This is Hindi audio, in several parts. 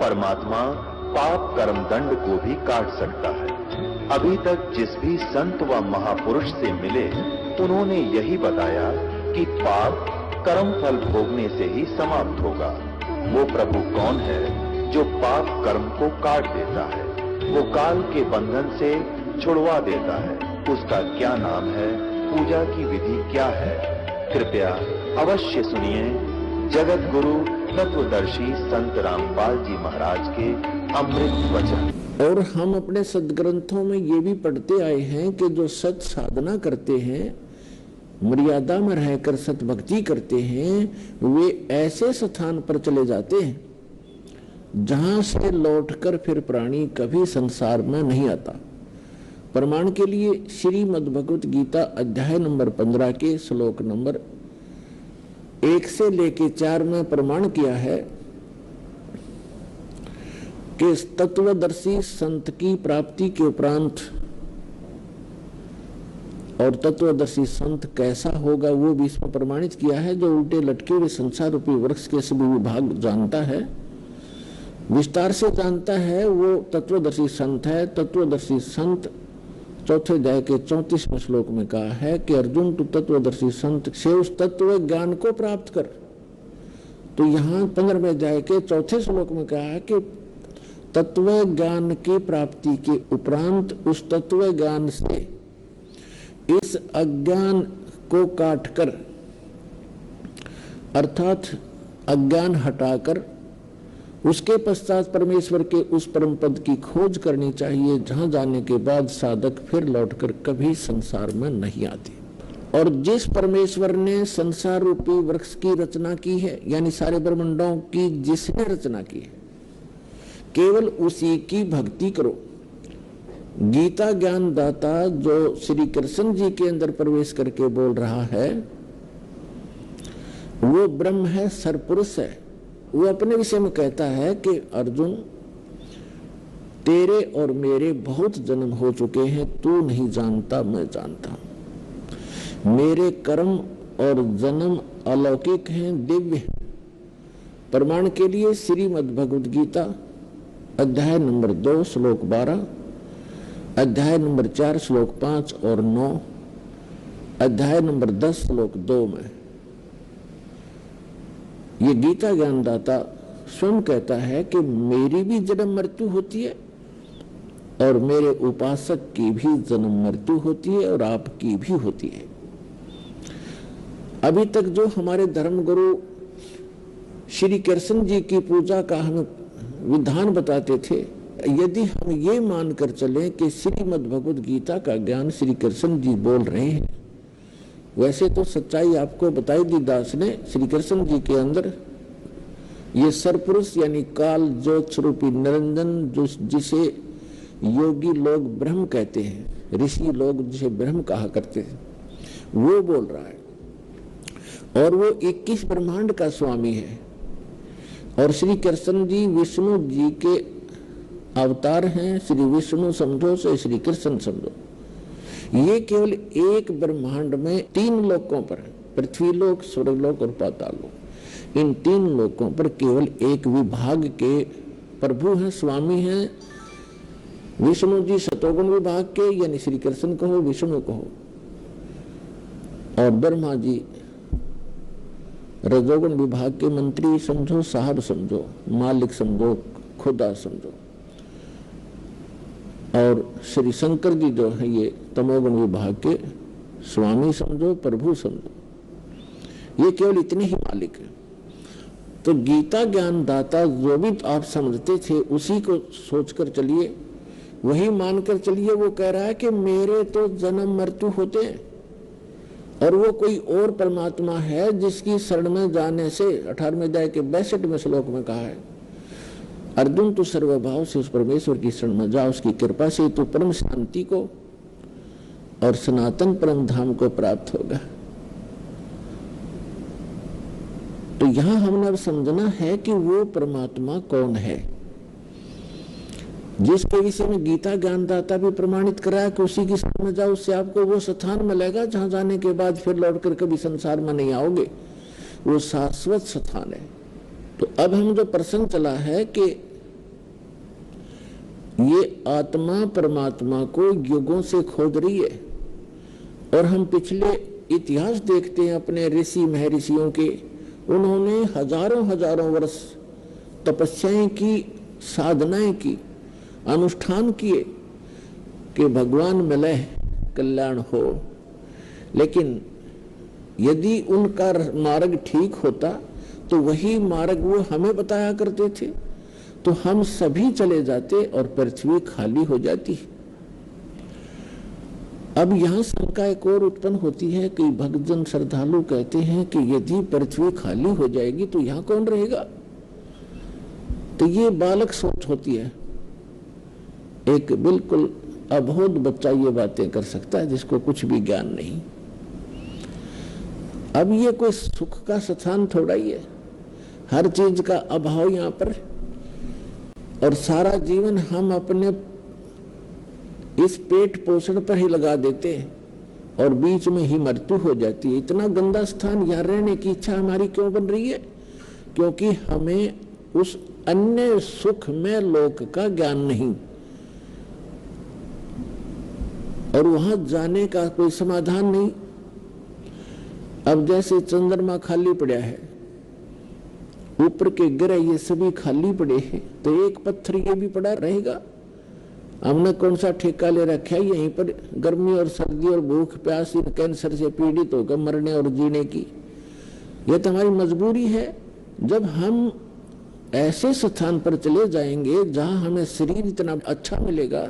परमात्मा पाप कर्म दंड को भी काट सकता है। अभी तक जिस भी संत व महापुरुष से मिले उन्होंने यही बताया कि पाप कर्म फल भोगने से ही समाप्त होगा। वो प्रभु कौन है जो पाप कर्म को काट देता है, वो काल के बंधन से छुड़वा देता है, उसका क्या नाम है, पूजा की विधि क्या है? कृपया अवश्य सुनिए जगत गुरु तत्वदर्शी संत रामपाल जी महाराज के अमृत वचन। और हम अपने सदग्रंथों में ये भी पढ़ते आए हैं कि जो सत साधना करते हैं, मर्यादा में रहकर सत भक्ति करते हैं, वे ऐसे स्थान पर चले जाते हैं जहां से लौटकर फिर प्राणी कभी संसार में नहीं आता। प्रमाण के लिए श्रीमद् भगवत गीता अध्याय नंबर 15 के श्लोक नंबर 1 से लेके 4 में प्रमाण किया है कि तत्वदर्शी संत की प्राप्ति के उपरांत और तत्वदर्शी संत कैसा होगा वो भी इसमें प्रमाणित किया है। जो उल्टे लटके हुए संसार रूपी वृक्ष के सभी विभाग जानता है, विस्तार से जानता है, वो तत्वदर्शी संत है। तत्वदर्शी संत चौथे अध्याय के 34वें श्लोक में कहा है कि अर्जुन तू तत्वदर्शी संत से उस तत्व ज्ञान को प्राप्त कर। तो यहाँ 15वें अध्याय के 4थे श्लोक में कहा है कि तत्व ज्ञान की प्राप्ति के उपरांत उस तत्व ज्ञान से इस अज्ञान को काटकर अर्थात अज्ञान हटाकर उसके पश्चात परमेश्वर के उस परम पद की खोज करनी चाहिए, जहां जाने के बाद साधक फिर लौटकर कभी संसार में नहीं आते। और जिस परमेश्वर ने संसार रूपी वृक्ष की रचना की है, यानी सारे ब्रह्मांडों की जिसने रचना की है, केवल उसी की भक्ति करो। गीता ज्ञान दाता जो श्री कृष्ण जी के अंदर प्रवेश करके बोल रहा है, वो ब्रह्म है, सरपुरुष है। वो अपने विषय में कहता है कि अर्जुन तेरे और मेरे बहुत जन्म हो चुके हैं, तू नहीं जानता, मैं जानता हूं। मेरे कर्म और जन्म अलौकिक हैं, दिव्य। प्रमाण के लिए श्रीमद् भगवद गीता अध्याय नंबर 2 श्लोक 12, अध्याय नंबर 4 श्लोक 5 और 9, अध्याय नंबर 10 श्लोक 2 में ये गीता ज्ञानदाता स्वयं कहता है कि मेरी भी जन्म मृत्यु होती है और मेरे उपासक की भी जन्म मृत्यु होती है और आपकी भी होती है। अभी तक जो हमारे धर्म गुरु श्री कृष्ण जी की पूजा का हम विधान बताते थे, यदि हम ये मानकर चलें कि श्रीमद् भगवद गीता का ज्ञान श्री कृष्ण जी बोल रहे हैं, वैसे तो सच्चाई आपको बताई दी दास ने। श्री कृष्ण जी के अंदर ये सरपुरुष यानी काल ज्योत स्वरूपी निरंजन, जिसे योगी लोग ब्रह्म कहते हैं, ऋषि लोग जिसे ब्रह्म कहा करते हैं, वो बोल रहा है। और वो 21 ब्रह्मांड का स्वामी है। और श्री कृष्ण जी विष्णु जी के अवतार हैं। श्री विष्णु समझो से श्री कृष्ण समझो। ये केवल एक ब्रह्मांड में 3 लोकों पर, पृथ्वी लोक, स्वर्गलोक और पाताल लोक, इन 3 लोकों पर केवल एक विभाग के प्रभु हैं, स्वामी हैं। विष्णु जी सतोगुण विभाग के, यानी श्री कृष्ण कहो, विष्णु कहो, और ब्रह्मा जी रजोगुण विभाग के मंत्री समझो, साहब समझो, मालिक समझो, खुदा समझो। और श्री शंकर जी जो है ये तमोगुण विभाग के स्वामी समझो, प्रभु समझो। ये केवल इतने ही मालिक है। तो गीता ज्ञान दाता जो भी आप समझते थे उसी को सोचकर चलिए, वही मानकर चलिए। वो कह रहा है कि मेरे तो जन्म मृत्यु होते हैं और वो कोई और परमात्मा है जिसकी शरण में जाने से 18वें अध्याय के 62वें श्लोक में कहा है, अर्जुन तू सर्वभाव से उस परमेश्वर की शरण में जा, उसकी कृपा से तू परम शांति को और सनातन परम धाम को प्राप्त होगा। तो यहां हमने अब समझना है कि वो परमात्मा कौन है, जिसके विषय में गीता ज्ञानदाता भी प्रमाणित कराया कि उसी की शरण में जाओ, उससे आपको वो स्थान मिलेगा जहां जाने के बाद फिर लौटकर कभी संसार में नहीं आओगे। वो शाश्वत स्थान है। तो अब हम जो प्रसंग चला है कि ये आत्मा परमात्मा को युगों से खोज रही है। और हम पिछले इतिहास देखते हैं अपने ऋषि महर्षियों के, उन्होंने हजारों हजारों वर्ष तपस्याएं की, साधनाएं की, अनुष्ठान किए कि भगवान मिले कल्याण हो। लेकिन यदि उनका मार्ग ठीक होता तो वही मार्ग वो हमें बताया करते थे, तो हम सभी चले जाते और पृथ्वी खाली हो जाती। अब यहाँ शंका एक और उत्पन्न होती है कि भक्तजन श्रद्धालु कहते हैं कि यदि पृथ्वी खाली हो जाएगी तो यहाँ कौन रहेगा। तो ये बालक सोच होती है। एक बिल्कुल अबोध बच्चा ये बातें कर सकता है जिसको कुछ भी ज्ञान नहीं। अब ये कोई सुख का स्थान थोड़ा ही है, हर चीज का अभाव यहाँ पर, और सारा जीवन हम अपने इस पेट पोषण पर ही लगा देते हैं और बीच में ही मृत्यु हो जाती है। इतना गंदा स्थान यहाँ रहने की इच्छा हमारी क्यों बन रही है? क्योंकि हमें उस अन्य सुख में लोक का ज्ञान नहीं, और वहां जाने का कोई समाधान नहीं। अब जैसे चंद्रमा खाली पड़ा है, ऊपर के ग्रह ये सभी खाली पड़े हैं, तो एक पत्थर ये भी पड़ा रहेगा। हमने कौन सा ठेका ले रखा है यहीं पर गर्मी और सर्दी और भूख प्यास, कैंसर से पीड़ित होकर मरने और जीने की? यह तो हमारी मजबूरी है। जब हम ऐसे स्थान पर चले जाएंगे जहां हमें शरीर इतना अच्छा मिलेगा,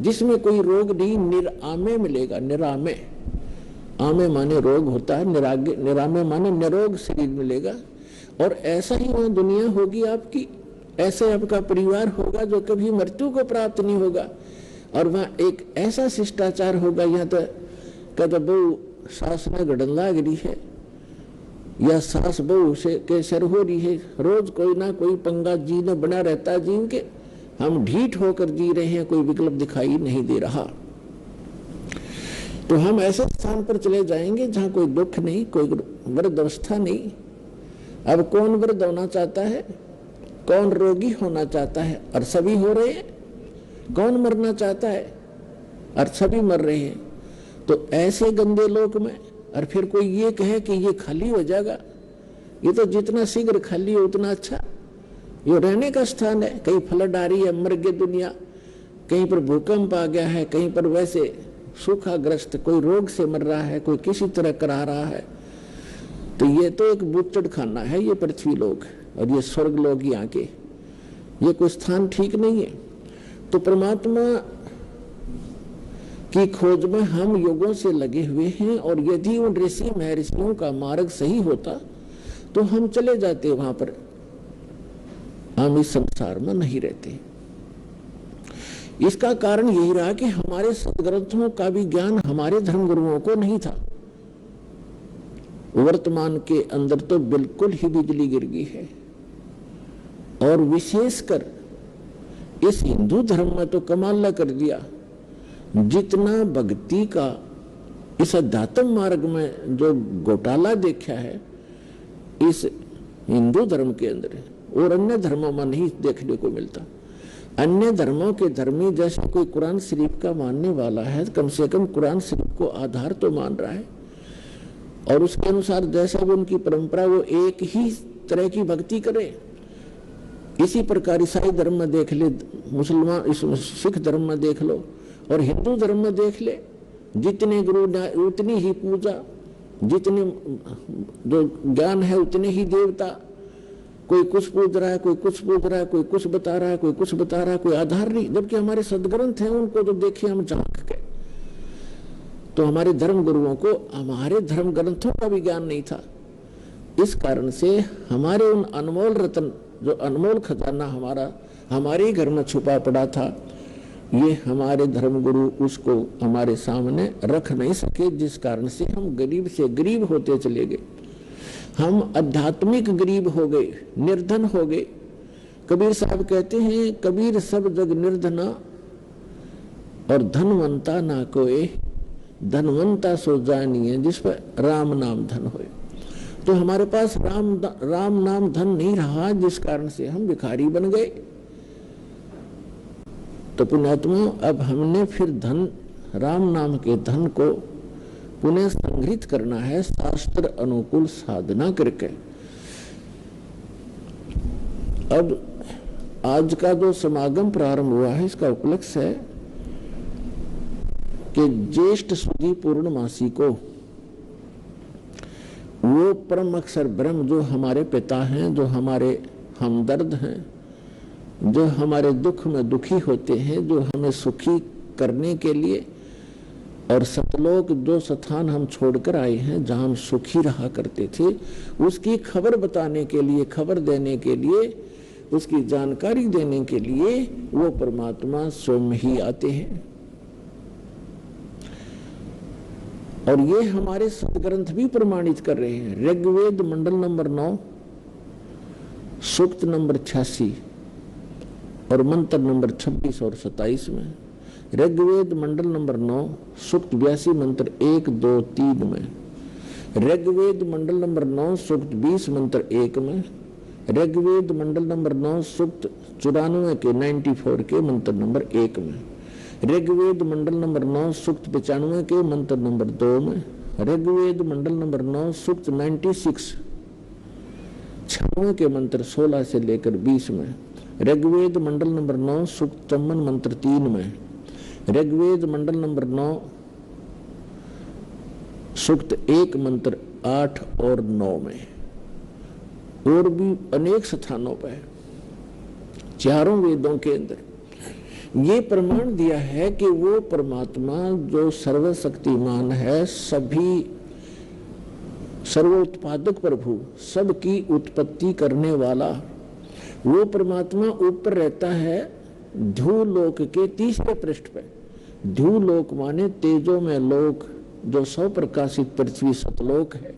जिसमें कोई रोग नहीं, निरामे मिलेगा। निरामे, आमे माने रोग होता है, निरामे माने निरोग शरीर मिलेगा। और ऐसा ही वहां दुनिया होगी आपकी, ऐसे आपका परिवार होगा जो कभी मृत्यु को प्राप्त नहीं होगा। और वहां एक ऐसा शिष्टाचार होगा, यहाँ तो कद बहु सास में गड़न लाग रही है या सास बहु से के सर हो रही है, रोज कोई ना कोई पंगा जी ने बना रहता है। जीव के हम ढीठ होकर जी रहे हैं, कोई विकल्प दिखाई नहीं दे रहा। तो हम ऐसे स्थान पर चले जाएंगे जहां कोई दुख नहीं, कोई वृद्ध अवस्था नहीं। अब कौन वृद्ध होना चाहता है, कौन रोगी होना चाहता है, और सभी हो रहे हैं। कौन मरना चाहता है, और सभी मर रहे हैं। तो ऐसे गंदे लोक में और फिर कोई ये कहे कि ये खाली हो जाएगा, ये तो जितना शीघ्र खाली हो उतना अच्छा। ये रहने का स्थान है, कहीं फ्लड आ रही है, मर गई दुनिया, कहीं पर भूकंप आ गया है, कहीं पर वैसे सूखाग्रस्त, कोई रोग से मर रहा है, कोई किसी तरह करा रहा है। तो ये तो एक बुच्चड़ खाना है ये पृथ्वी लोग, और ये स्वर्ग लोग यहाँ के, ये कोई स्थान ठीक नहीं है। तो परमात्मा की खोज में हम युगों से लगे हुए हैं, और यदि उन ऋषि महर्षियों का मार्ग सही होता तो हम चले जाते वहां पर, हम इस संसार में नहीं रहते। इसका कारण यही रहा कि हमारे सदग्रंथों का भी ज्ञान हमारे धर्मगुरुओं को नहीं था। वर्तमान के अंदर तो बिल्कुल ही बिजली गिर गई है, और विशेषकर इस हिंदू धर्म में तो कमाल कर दिया। जितना भक्ति का इस अध्यात्म मार्ग में जो घोटाला देखा है इस हिंदू धर्म के अंदर, और अन्य धर्मों में नहीं देखने को मिलता। अन्य धर्मों के धर्मी जैसे कोई कुरान शरीफ का मानने वाला है, कम से कम कुरान शरीफ को आधार तो मान रहा है, और उसके अनुसार जैसा वो उनकी परंपरा, वो एक ही तरह की भक्ति करे। इसी प्रकार ईसाई धर्म में देख ले, मुसलमान सिख धर्म में देख लो, और हिंदू धर्म में देख ले, जितने गुरु उतनी ही पूजा, जितने जो ज्ञान है उतने ही देवता। कोई कुछ पूछ रहा है, कोई कुछ पूछ रहा है, कोई कुछ बता रहा है, कोई कुछ बता रहा है, कोई आधार नहीं। जबकि हमारे सदग्रंथ हैं, उनको तो देखे हम झांक के। तो हमारे धर्म गुरुओं को हमारे धर्म ग्रंथों का भी ज्ञान नहीं था। इस कारण से हमारे उन अनमोल रत्न, जो अनमोल खजाना हमारा हमारे घर में छुपा पड़ा था, ये हमारे धर्मगुरु उसको हमारे सामने रख नहीं सके, जिस कारण से हम गरीब से गरीब होते चले गए। हम आध्यात्मिक गरीब हो गए, निर्धन हो गए। कबीर साहब कहते हैं, कबीर सब जग निर्धना और धनवंता ना कोई, धनवंता सो जानिए जिस पर राम नाम धन होए। तो हमारे पास राम नाम धन नहीं रहा, जिस कारण से हम भिखारी बन गए। तो पुण्यात्मा, अब हमने फिर धन, राम नाम के धन को पुनः संग्रहित करना है शास्त्र अनुकूल साधना करके। अब आज का जो समागम प्रारंभ हुआ है, इसका उपलक्ष्य है कि ज्येष्ठ सुदी पूर्णमासी को वो परम अक्षर ब्रह्म जो हमारे पिता हैं, जो हमारे हमदर्द हैं, जो हमारे दुख में दुखी होते हैं, जो हमें सुखी करने के लिए, और सतलोक जो स्थान हम छोड़कर आए हैं जहां हम सुखी रहा करते थे, उसकी खबर बताने के लिए, खबर देने के लिए, उसकी जानकारी देने के लिए वो परमात्मा स्वयं ही आते हैं। और ये हमारे सदग्रंथ भी प्रमाणित कर रहे हैं। ऋग्वेद मंडल नंबर 9 सूक्त नंबर 86 और मंत्र नंबर 26 और 27 में, ऋग्वेद मंडल नंबर 9 सूक्त 82 मंत्र 1, 2, 3 में, ऋग्वेद मंडल नंबर 9 सूक्त 20 मंत्र 1 में, ऋग्वेद मंडल नंबर 9 सूक्त 94 के 94 के मंत्र नंबर 1 में, ऋग्वेद मंडल नंबर 9 सूक्त 95 के मंत्र नंबर 2 में, ऋग्वेद मंडल नंबर 9 सूक्त 96 96 के मंत्र 16 से लेकर 20 में, ऋग्वेद मंडल नंबर 9 सूक्त 54 मंत्र 3 में, ऋग्वेद मंडल नंबर 9 सूक्त 1 मंत्र 8 और 9 में, और भी अनेक स्थानों पर चारों वेदों के अंदर ये प्रमाण दिया है कि वो परमात्मा जो सर्वशक्तिमान है, सभी सर्वोत्पादक प्रभु, सबकी उत्पत्ति करने वाला, वो परमात्मा ऊपर रहता है ध्रुवलोक के तीसरे पृष्ठ पे। ध्रुवलोक माने तेजो में लोक, जो सौ प्रकाशित पृथ्वी सतलोक है।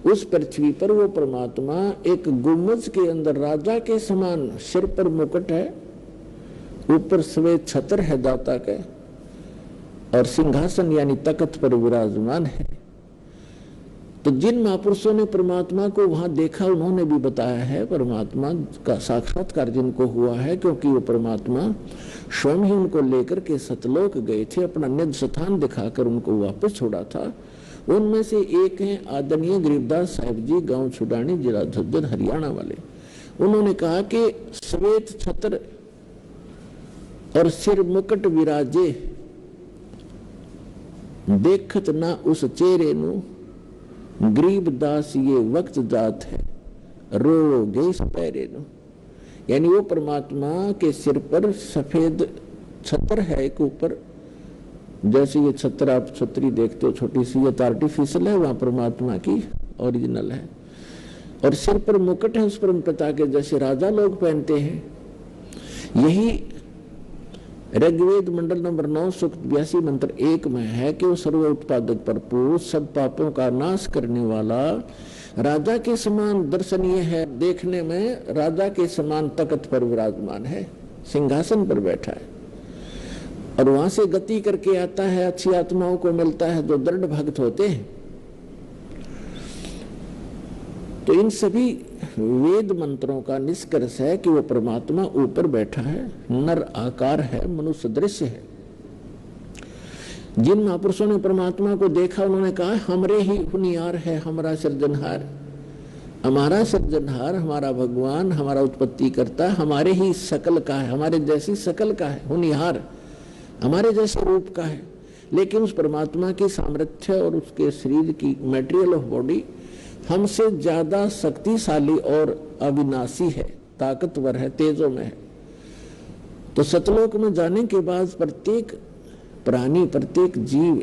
उस पृथ्वी पर वो परमात्मा एक गुम्बज के अंदर राजा के समान, सिर पर मुकुट है, ऊपर श्वेत छत्र है दाता के, और सिंहासन यानी तख्त पर विराजमान है। तो जिन महापुरुषों ने परमात्मा को वहां देखा, उन्होंने भी बताया है परमात्मा का साक्षात्कार जिनको हुआ है, क्योंकि वो परमात्मा स्वयं ही उनको लेकर के सतलोक गए थे, अपना निज स्थान दिखाकर उनको वापस छोड़ा था। उनमें से एक हैं आदरणीय गरीबदास साहिब जी, गांव छुडानी, जिला झज्जर, हरियाणा वाले। उन्होंने कहा कि श्वेत छत्र और सिर मुकुट विराजे, देखत ना उस चेहरे नु, गरीबदास ये वक्त जात है, रोगे इस पैरे नु। यानी वो परमात्मा के सिर पर सफेद छत्र है एक ऊपर, जैसे ये छत्र आप छतरी देखते हो छोटी सी, ये आर्टिफिशियल है, वहां परमात्मा की ओरिजिनल है। और सिर पर मुकुट है उस परम पिता के, जैसे राजा लोग पहनते हैं। यही ऋग्वेद मंडल नंबर 9 सूक्त 82 मंत्र 1 में है कि वो सर्व उत्पादक प्रभु, सब पापों का नाश करने वाला, राजा के समान दर्शनीय है, देखने में राजा के समान तख्त पर विराजमान है, सिंहासन पर बैठा है, और वहां से गति करके आता है, अच्छी आत्माओं को मिलता है जो दृढ़ भक्त होते हैं। तो इन सभी वेद मंत्रों का निष्कर्ष है कि वो परमात्मा ऊपर बैठा है, नर आकार है, मनुष्य दृश्य है। जिन महापुरुषों ने परमात्मा को देखा, उन्होंने कहा हमरे ही हुनियार है हमारा सृजनहार, हमारा सृजनहार, हमारा भगवान, हमारा उत्पत्ति करता हमारे ही शकल का है, हमारे जैसी शकल का है, हुनियार हमारे जैसे रूप का है। लेकिन उस परमात्मा की सामर्थ्य और उसके शरीर की मटेरियल ऑफ बॉडी हमसे ज्यादा शक्तिशाली और अविनाशी है, ताकतवर है, तेजों में है। तो सतलोक में जाने के बाद प्रत्येक प्राणी, प्रत्येक जीव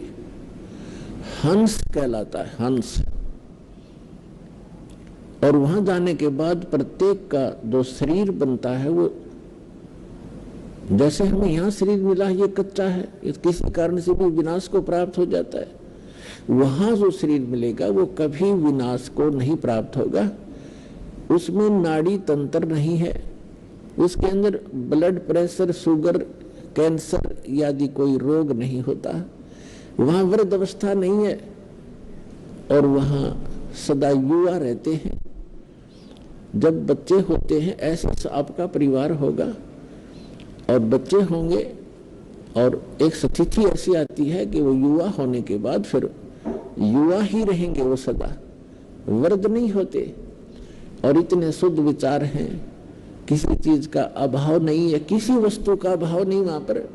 हंस कहलाता है, हंस। और वहां जाने के बाद प्रत्येक का जो शरीर बनता है, वो जैसे हमें यहाँ शरीर मिला ये कच्चा है, ये किसी कारण से भी विनाश को प्राप्त हो जाता है। वहां जो शरीर मिलेगा वो कभी विनाश को नहीं प्राप्त होगा। उसमें नाड़ी तंत्र नहीं है, उसके अंदर ब्लड प्रेशर, शुगर, कैंसर आदि कोई रोग नहीं होता। वहां वृद्ध अवस्था नहीं है, और वहां सदा युवा रहते हैं। जब बच्चे होते हैं, ऐसे आपका परिवार होगा, और बच्चे होंगे, और एक स्थिति ऐसी आती है कि वो युवा होने के बाद फिर युवा ही रहेंगे, वो सदा वृद्ध नहीं होते। और इतने शुद्ध विचार हैं, किसी चीज का अभाव नहीं है, किसी वस्तु का अभाव नहीं वहां पर।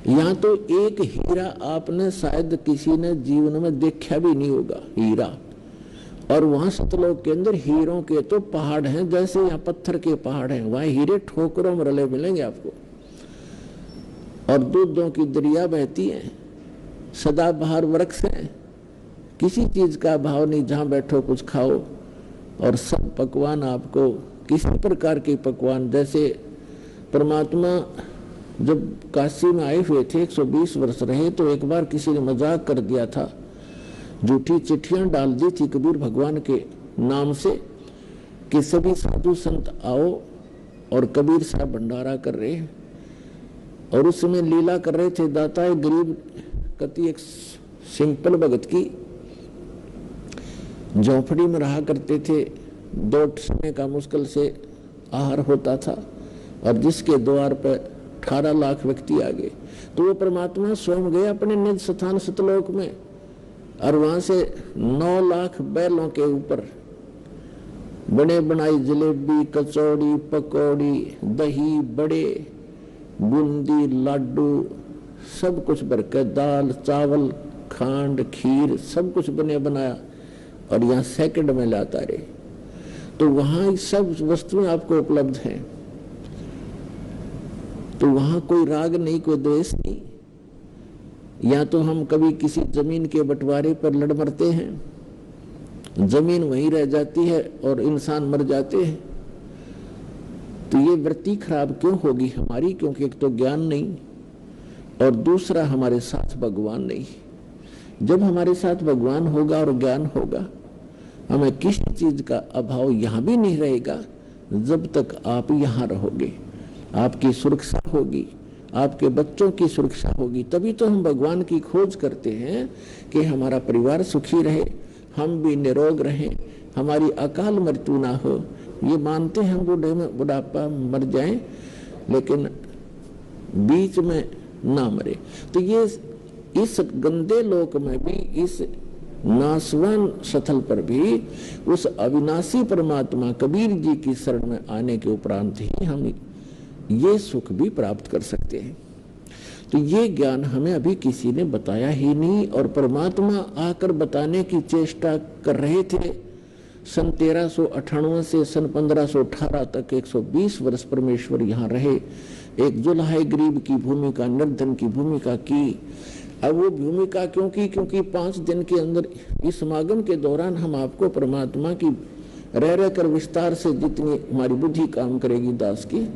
यहाँ तो एक हीरा आपने शायद किसी ने जीवन में देखा भी नहीं होगा, हीरा। और वहां सतलोक के अंदर हीरों के तो पहाड़ हैं, जैसे यहाँ पत्थर के पहाड़ हैं, वहां हीरे ठोकरों में रले मिलेंगे आपको। और दूधों की दरिया बहती है, सदाबहार वृक्ष हैं, किसी चीज का अभाव नहीं, जहां बैठो कुछ खाओ। और सब पकवान आपको, किसी प्रकार के पकवान, जैसे परमात्मा जब काशी में आए हुए थे, 120 वर्ष रहे, तो एक बार किसी ने मजाक कर दिया था, झूठी चिट्ठियां डाल दी थी कबीर भगवान के नाम से कि सभी साधु संत आओ और कबीर साहब भंडारा कर रहे हैं। और उस समय लीला कर रहे थे दाता गरीब कति एक सिंपल भगत की झोपड़ी में रहा करते थे, 2 समय का मुश्किल से आहार होता था, और जिसके द्वार पर 18 लाख व्यक्ति आ गए। तो वो परमात्मा स्वयं गए अपने निज स्थान सतलोक में, और वहां से 9 लाख बैलों के ऊपर बने बनाई जलेबी, कचौड़ी, पकौड़ी, दही, बड़े, बूंदी, लाडू, सब कुछ भरकर, दाल, चावल, खांड, खीर, सब कुछ बने बनाया, और यहाँ सेकंड में लाता रहे। तो वहां सब वस्तुएं आपको उपलब्ध हैं। तो वहां कोई राग नहीं, कोई द्वेष नहीं। या तो हम कभी किसी जमीन के बंटवारे पर लड़ मरते हैं, जमीन वहीं रह जाती है और इंसान मर जाते हैं। तो ये वृत्ति खराब क्यों होगी हमारी? क्योंकि एक तो ज्ञान नहीं, और दूसरा हमारे साथ भगवान नहीं। जब हमारे साथ भगवान होगा और ज्ञान होगा, हमें किसी चीज का अभाव यहां भी नहीं रहेगा। जब तक आप यहां रहोगे, आपकी सुरक्षा होगी, आपके बच्चों की सुरक्षा होगी। तभी तो हम भगवान की खोज करते हैं कि हमारा परिवार सुखी रहे, हम भी निरोग रहें, हमारी अकाल मृत्यु ना हो। ये मानते हैं हम बूढ़े में बुढ़ापा मर जाएं, लेकिन बीच में ना मरे। तो ये इस गंदे लोक में भी, इस नासवान स्थल पर भी उस अविनाशी परमात्मा कबीर जी की शरण में आने के उपरांत ही हम ये सुख भी प्राप्त कर सकते हैं। तो ये ज्ञान हमें अभी किसी ने बताया ही नहीं, और परमात्मा आकर बताने की चेष्टा कर रहे थे। सन 1398 से सन 1518 तक 120 वर्ष परमेश्वर यहाँ रहे, एक जुल्हाए गरीब की भूमिका, निर्धन की भूमिका की। अब वो भूमिका क्यों की? क्योंकि 5 दिन के अंदर इस समागम के दौरान हम आपको परमात्मा की रह कर विस्तार से, जितनी हमारी बुद्धि काम करेगी दास की,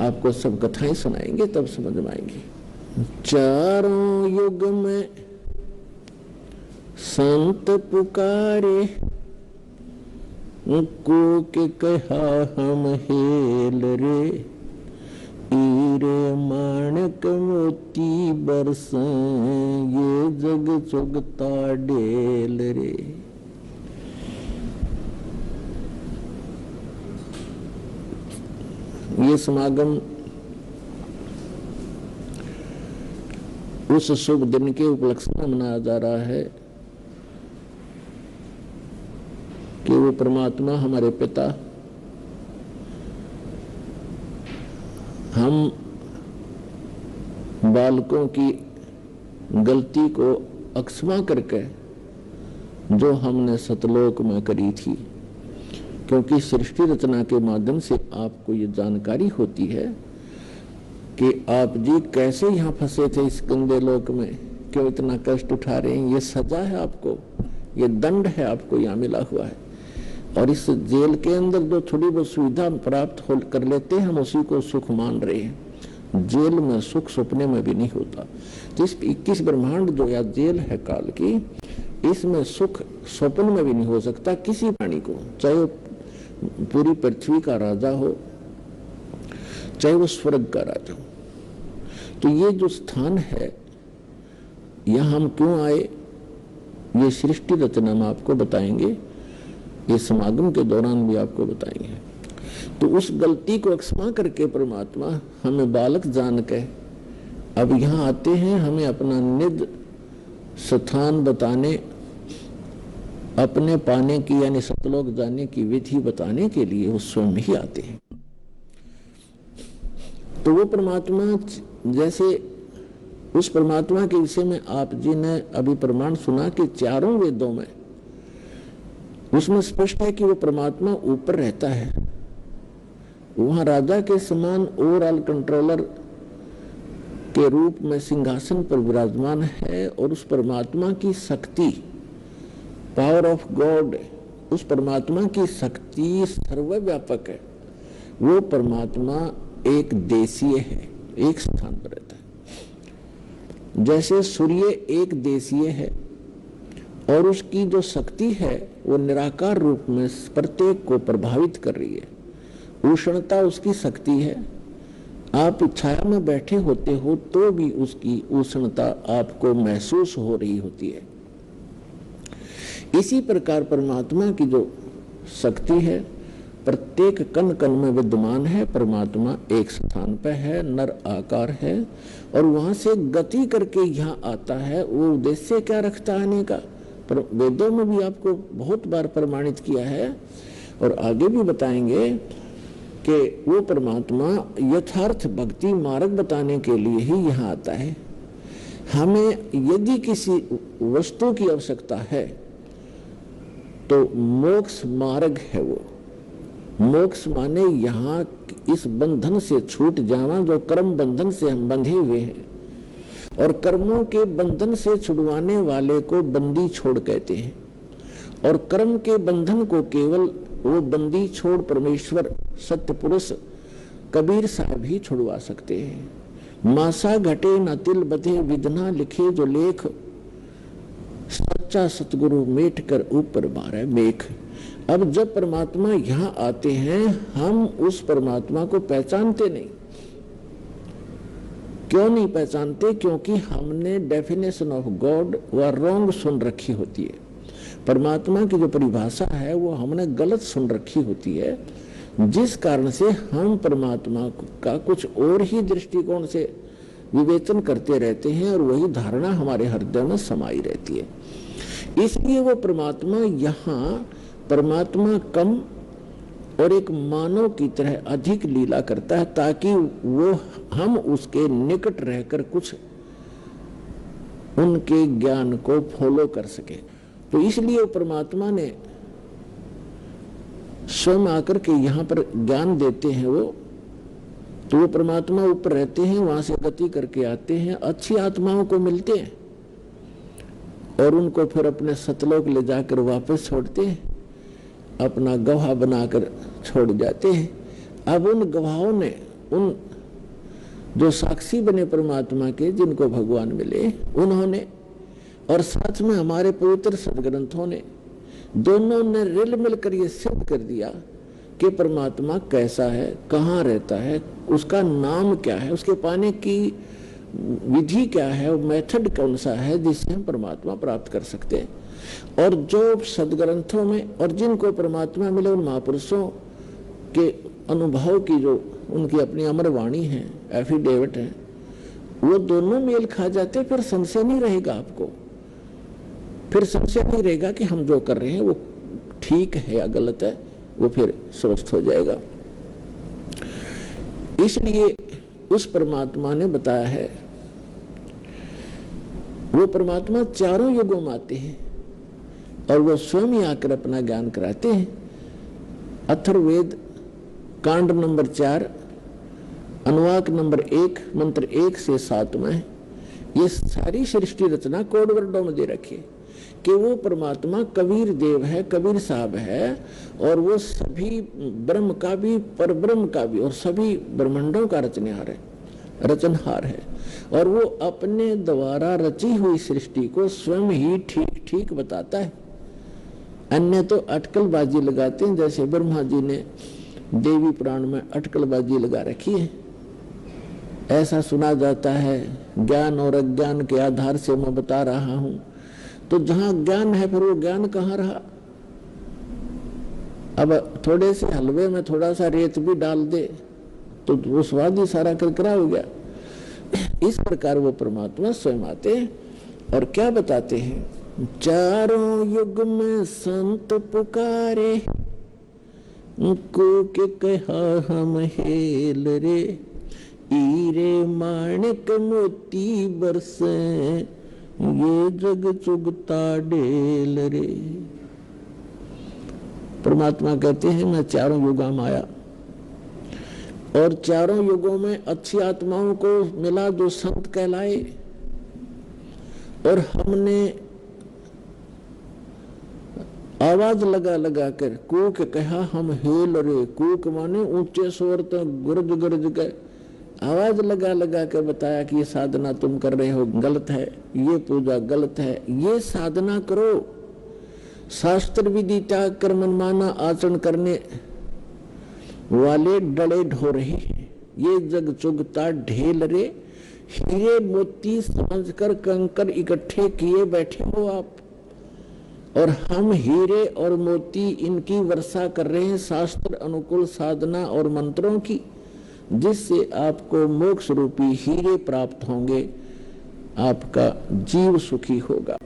आपको सब कथाएं सुनाएंगे, तब समझ में आएंगे। चारों युग में संत पुकारे, को के कहा हम हेल रे, हीरे माणक मोती बरसें, ये जग चुगता डेल रे। ये समागम उस शुभ दिन के उपलक्ष्य में मनाया जा रहा है कि वो परमात्मा हमारे पिता हम बालकों की गलती को अक्षमा करके जो हमने सतलोक में करी थी, क्योंकि सृष्टि रचना के माध्यम से आपको ये जानकारी होती है कि आप जी कैसे यहाँ फंसे थे इस गंदे लोक में, क्यों इतना कष्ट उठा रहे हैं। ये सजा है आपको, ये दंड है आपको यहाँ मिला हुआ है। और इस जेल के अंदर जो थोड़ी बहुत सुविधा प्राप्त कर लेते हैं, हम उसी को सुख मान रहे हैं। जेल में सुख सपने में भी नहीं होता। तो इस 21 ब्रह्मांड जो या जेल है काल की, इसमें सुख स्वप्न में भी नहीं हो सकता किसी प्राणी को, चाहे वो पूरी पृथ्वी का राजा हो, चाहे वो स्वर्ग का राजा हो। तो ये जो स्थान है, यहाँ हम क्यों आए, ये सृष्टि रचना में आपको बताएंगे, ये समागम के दौरान भी आपको बताएंगे। तो उस गलती को क्षमा करके परमात्मा हमें बालक जान के अब यहाँ आते हैं, हमें अपना निज स्थान बताने, अपने पाने की यानी सतलोक जाने की विधि बताने के लिए वो स्वयं ही आते हैं। तो वो परमात्मा, जैसे उस परमात्मा के विषय में आप जी ने अभी प्रमाण सुना कि चारों वेदों में उसमें स्पष्ट है कि वो परमात्मा ऊपर रहता है, वहां राजा के समान ओवरऑल कंट्रोलर के रूप में सिंहासन पर विराजमान है। और उस परमात्मा की शक्ति, पावर ऑफ गॉड, उस परमात्मा की शक्ति सर्वव्यापक है। वो परमात्मा एक देशीय है, एक स्थान पर रहता है। जैसे सूर्य एक देशीय है और उसकी जो शक्ति है वो निराकार रूप में प्रत्येक को प्रभावित कर रही है। उष्णता उसकी शक्ति है, आप छाया में बैठे होते हो तो भी उसकी उष्णता आपको महसूस हो रही होती है। इसी प्रकार परमात्मा की जो शक्ति है प्रत्येक कण कण में विद्यमान है। परमात्मा एक स्थान पर है, नर आकार है और वहां से गति करके यहाँ आता है। वो उद्देश्य क्या रखता है आने का, पर वेदों में भी आपको बहुत बार प्रमाणित किया है और आगे भी बताएंगे कि वो परमात्मा यथार्थ भक्ति मार्ग बताने के लिए ही यहाँ आता है। हमें यदि किसी वस्तु की आवश्यकता है तो मोक्ष मार्ग है वो। मोक्ष माने यहाँ इस बंधन से छूट जाना जो कर्म बंधन से हम बंधे हुए हैं, और कर्मों के बंधन से छुड़वाने वाले को बंदी छोड़ कहते हैं। और कर्म के बंधन को केवल वो बंदी छोड़ परमेश्वर सत्य पुरुष कबीर साहब ही छुड़वा सकते हैं। मासा घटे न तिल बधे विधना लिखे जो लेख, सच्चा सतगुरु मेट कर ऊपर बारे मेख। अब जब परमात्मा यहाँ आते हैं हम उस परमात्मा को पहचानते नहीं। क्यों नहीं पहचानते? क्योंकि हमने डेफिनेशन ऑफ गॉड व रॉन्ग सुन रखी होती है। परमात्मा की जो परिभाषा है वो हमने गलत सुन रखी होती है, जिस कारण से हम परमात्मा का कुछ और ही दृष्टिकोण से विवेचन करते रहते हैं और वही धारणा हमारे हृदय में समाई रहती है। इसलिए वो परमात्मा यहाँ परमात्मा कम और एक मानव की तरह अधिक लीला करता है ताकि वो हम उसके निकट रहकर कुछ उनके ज्ञान को फॉलो कर सके। तो इसलिए परमात्मा ने स्वयं आकर के यहाँ पर ज्ञान देते हैं वो, तो वो परमात्मा ऊपर रहते हैं, वहां से गति करके आते हैं, अच्छी आत्माओं को मिलते हैं और उनको फिर अपने सतलोक ले जाकर वापस छोड़ते हैं, अपना गवाह बनाकर छोड़ जाते हैं। अब उन गवाहों ने, उन जो साक्षी बने परमात्मा के, जिनको भगवान मिले, उन्होंने और साथ में हमारे पवित्र सदग्रंथों ने, दोनों ने रिल मिलकर ये सिद्ध कर दिया कि परमात्मा कैसा है, कहाँ रहता है, उसका नाम क्या है, उसके पाने की विधि क्या है, मेथड कौन सा है जिससे हम परमात्मा प्राप्त कर सकते हैं। और जो सदग्रंथों में और जिनको परमात्मा मिले उन महापुरुषों के अनुभव की जो उनकी अपनी अमर वाणी है, एफिडेविट है, वो दोनों मेल खा जाते, फिर संशय नहीं रहेगा आपको। फिर संशय नहीं रहेगा कि हम जो कर रहे हैं वो ठीक है या गलत है, वो फिर स्वस्थ हो जाएगा। इसलिए उस परमात्मा ने बताया है, वो परमात्मा चारों युगों में आते हैं और वो स्वयं ही आकर अपना ज्ञान कराते हैं। अथर्ववेद कांड नंबर 4 अनुवाक नंबर 1 मंत्र 1 से 7 में ये सारी सृष्टि रचना कोड वर्डों में दे रखी है कि वो परमात्मा कबीर देव है, कबीर साहब है, और वो सभी ब्रह्म का भी, पर ब्रह्म का भी, और सभी ब्रह्मांडों का रचनहार है। और वो अपने द्वारा रची हुई सृष्टि को स्वयं ही ठीक ठीक बताता है। अन्य तो अटकलबाजी लगाते हैं, जैसे ब्रह्मा जी ने देवी पुराण में अटकलबाजी लगा रखी है। ऐसा सुना जाता है, ज्ञान और अज्ञान के आधार से मैं बता रहा हूं। तो जहां ज्ञान है फिर वो ज्ञान कहाँ रहा? अब थोड़े से हलवे में थोड़ा सा रेत भी डाल दे तो वो स्वाद ही सारा करकरा हो गया। इस प्रकार वो परमात्मा स्वयं आते हैं और क्या बताते हैं, चारों युग में संत पुकारे, को के कहा हम हेल रे, हीरे माणिक मोती बरसे, ये जग चुगता ढेल रे। परमात्मा कहते हैं मैं चारों युगों में आया और चारों युगों में अच्छी आत्माओं को मिला जो संत कहलाए, और हमने आवाज लगा लगा कर कूक कहा हम हेल रे। कूक माने ऊंचे स्वर तक गुर्ज गुर्ज के आवाज लगा लगा कर बताया कि ये साधना तुम कर रहे हो गलत है, ये पूजा गलत है, ये साधना करो। शास्त्र विधि त्याग कर मनमाना आचरण करने वाले डले ढोरे हैं, ये जग चुगता ढेल रे। हीरे मोती समझकर कंकर इकट्ठे किए बैठे हो आप, और हम हीरे और मोती इनकी वर्षा कर रहे हैं शास्त्र अनुकूल साधना और मंत्रों की, जिससे आपको मोक्ष रूपी हीरे प्राप्त होंगे, आपका जीव सुखी होगा।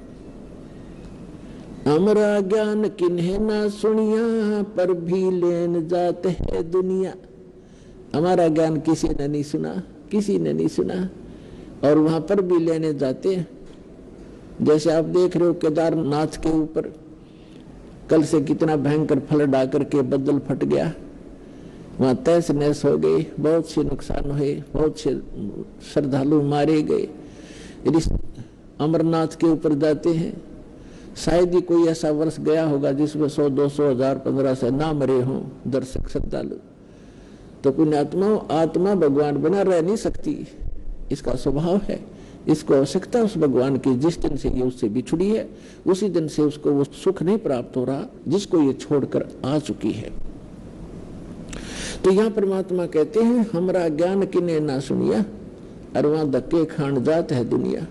हमारा ज्ञान किन्हें ना सुनिया, पर भी लेन जाते है दुनिया। हमारा ज्ञान किसी ने नहीं सुना, किसी ने नहीं सुना, और वहां पर भी लेने जाते हैं। जैसे आप देख रहे हो केदारनाथ के ऊपर कल से कितना भयंकर फ्लड आकर के बदल फट गया, वहां तहस नहस हो गई, बहुत से नुकसान हुए, बहुत से श्रद्धालु मारे गए। यदि अमरनाथ के ऊपर जाते हैं, शायद ही कोई ऐसा वर्ष गया होगा जिसमें 100, 200, 1000, 1500 ना मरे हों दर्शक श्रद्धालु। तो पुण्यात्मा आत्मा भगवान बना रह नहीं सकती, इसका स्वभाव है। इसको आवश्यकता उस भगवान की, जिस दिन से ये उससे बिछुड़ी है उसी दिन से उसको वो सुख नहीं प्राप्त हो रहा जिसको ये छोड़कर आ चुकी है। तो यहाँ परमात्मा कहते हैं हमारा ज्ञान किने ना सुनिया, और वहां धक्के खान जात है दुनिया,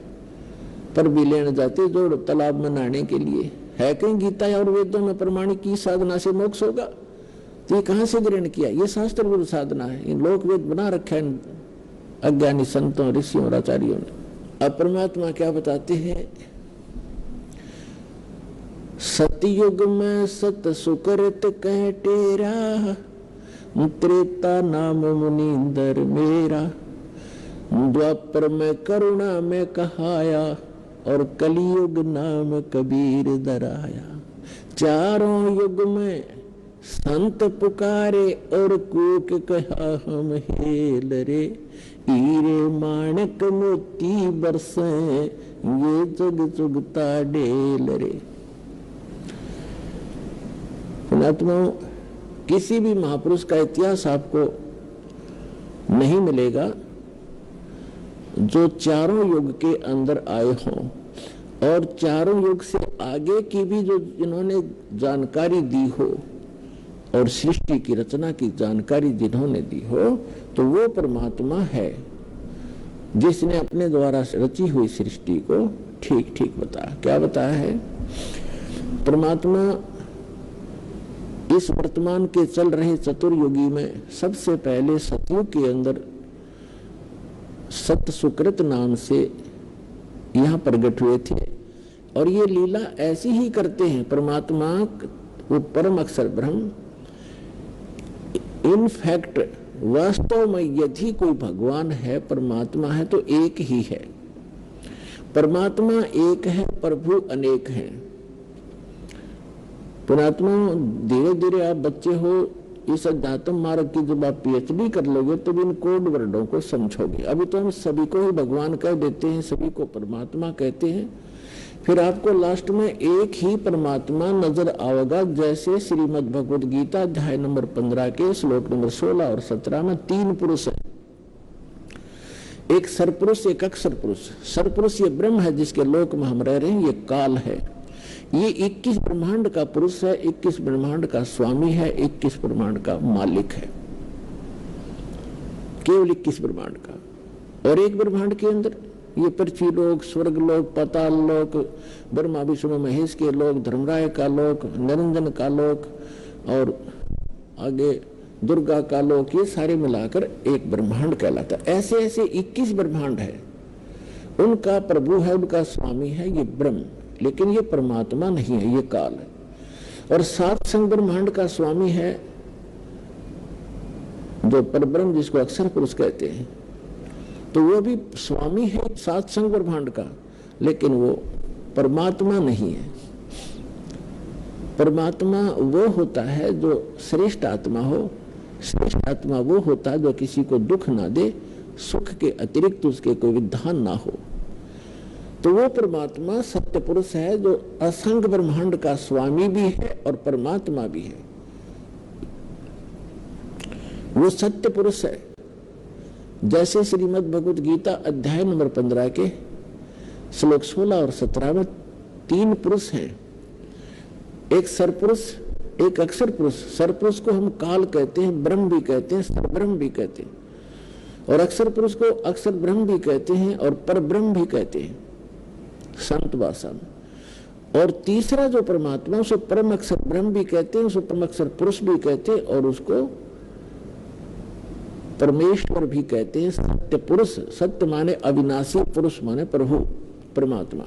पर भी लेने जाते जोड़ तालाब में नहाने के लिए। है कहीं गीता और वेदों में प्रमाणिक की साधना से मोक्ष होगा? तो ये कहां से ग्रहण किया? ये शास्त्र गुरु साधना है, इन लोक वेद बना रखा है अज्ञानी संतों, ऋषियों और आचार्यों ने। अब परमात्मा क्या बताते हैं, सतयुग में सत सुकृत कह टेरा, त्रेता नाम मुनींदर मेरा, द्वापर में करुणा में कहाया, और कलियुग नाम कबीर दराया। चारों युग में संत पुकारे, और कूक कहा हम हेल रे, हीरे माणिक मोती बरसे, ये जग चुगता ढेल रे। पुण्यात्माओं, किसी भी महापुरुष का इतिहास आपको नहीं मिलेगा जो चारों युग के अंदर आए हों, और चारों युग से आगे की भी जो जिन्होंने जानकारी दी हो और सृष्टि की रचना की जानकारी जिन्होंने दी हो, तो वो परमात्मा है जिसने अपने द्वारा रची हुई सृष्टि को ठीक ठीक बताया। क्या बताया है? परमात्मा इस वर्तमान के चल रहे चतुर्युगी में सबसे पहले सतयुग के अंदर सत सुकृत नाम से यहाँ प्रकट हुए थे, और ये लीला ऐसी ही करते हैं। परमात्मा वो परम अक्षर ब्रह्म, इनफैक्ट वास्तव में यदि कोई भगवान है, परमात्मा है, तो एक ही है। परमात्मा एक है, प्रभु अनेक हैं। पुणात्मा धीरे धीरे आप बच्चे हो, इस अध्यात्म मार्ग की जब आप पीएचडी कर लोगे तो इन कोड वर्डों को समझोगे। अभी तो हम सभी को ही भगवान कह देते हैं, सभी को परमात्मा कहते हैं, फिर आपको लास्ट में एक ही परमात्मा नजर आएगा। जैसे श्रीमद् भगवद गीता अध्याय नंबर 15 के श्लोक नंबर 16 और 17 में 3 पुरुष है, एक सरपुरुष, एक अक्षर पुरुष। सरपुरुष ये ब्रह्म है जिसके लोक में हम रह रहे हैं, ये काल है, ये 21 ब्रह्मांड का पुरुष है, 21 ब्रह्मांड का स्वामी है, 21 ब्रह्मांड का मालिक है, केवल 21 ब्रह्मांड का। और एक ब्रह्मांड के अंदर ये पृथ्वी लोक, स्वर्ग लोक, पाताल लोक, ब्रह्मा विष्णु महेश के लोक, धर्मराय का लोक, निरंजन का लोक, और आगे दुर्गा का लोक, ये सारे मिलाकर एक ब्रह्मांड कहलाता है। ऐसे ऐसे 21 ब्रह्मांड है, उनका प्रभु है, उनका स्वामी है ये ब्रह्म, लेकिन ये परमात्मा नहीं है, ये काल है। और 7 संग ब्रह्मांड का स्वामी है जो परब्रह्म, जिसको अक्षर पुरुष कहते हैं, तो वो भी स्वामी है 7 संग ब्रह्मांड का, लेकिन वो परमात्मा नहीं है। परमात्मा वो होता है जो श्रेष्ठ आत्मा हो। श्रेष्ठ आत्मा वो होता है जो किसी को दुख ना दे, सुख के अतिरिक्त उसके कोई विधान ना हो। तो वो परमात्मा सत्य पुरुष है जो असंख्य ब्रह्मांड का स्वामी भी है और परमात्मा भी है। वो सत्य पुरुष है। जैसे श्रीमद् भगवद गीता अध्याय नंबर 15 के श्लोक 16 और 17 में 3 पुरुष हैं, एक सरपुरुष, एक अक्षर पुरुष। सरपुरुष को हम काल कहते हैं, ब्रह्म भी कहते हैं, सरब्रह्म भी कहते हैं, और अक्षर पुरुष को अक्षर ब्रह्म भी कहते हैं और परब्रह्म भी कहते हैं संत भाषा में। और तीसरा जो परमात्मा, उसको परम अक्षर ब्रह्म भी कहते हैं, उसको परम अक्षर पुरुष भी कहते हैं, और उसको परमेश्वर भी कहते हैं, सत्य पुरुष। सत्य माने अविनाशी, पुरुष माने प्रभु परमात्मा।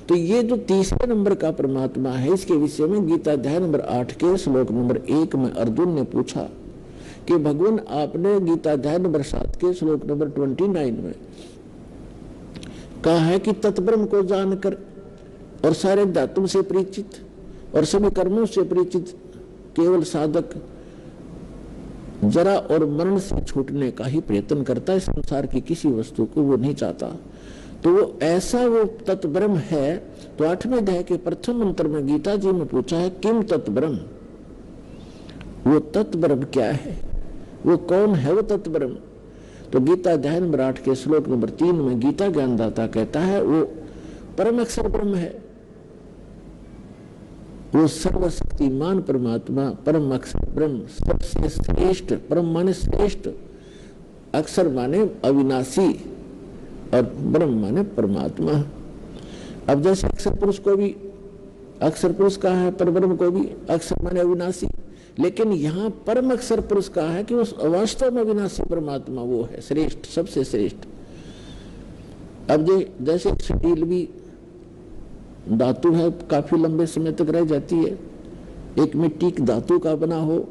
तो ये जो तीसरे नंबर का परमात्मा है, इसके विषय में गीता अध्याय नंबर 8 के श्लोक नंबर 1 में अर्जुन ने पूछा कि भगवान, आपने गीता अध्याय नंबर 7 के श्लोक नंबर 29 में कहा है कि तत्ब्रह्म को जानकर और सारे धातुओं से परिचित और सभी कर्मों से परिचित केवल साधक जरा और मरण से छूटने का ही प्रयत्न करता है, संसार की किसी वस्तु को वो नहीं चाहता। तो वो ऐसा वो तत्ब्रह्म है। तो 8वें अध्याय के प्रथम मंत्र में गीता जी में पूछा है, किम तत्ब्रह्म, वो तत्ब्रह्म क्या है, वो कौन है वो तत्ब्रह्म। तो गीता अध्याय नंबर 8 के श्लोक नंबर 3 में गीता ज्ञानदाता कहता है, वो परम अक्षर ब्रह्म है, वो सर्वशक्तिमान परमात्मा, परम अक्षर ब्रह्म, सबसे श्रेष्ठ। परम माने श्रेष्ठ, अक्षर माने अविनाशी और ब्रह्म माने परमात्मा। अब जैसे अक्षर पुरुष को भी अक्षर पुरुष कहा है, परब्रह्म को भी अक्षर माने अविनाशी, लेकिन यहाँ परम अक्षर पुरुष कहा है कि उस वास्तव में अविनाशी परमात्मा वो है श्रेष्ठ, सबसे श्रेष्ठ। अब जैसे स्टील भी धातु है, काफी लंबे समय तक रह जाती है। एक मिट्टी की धातु का बना हो,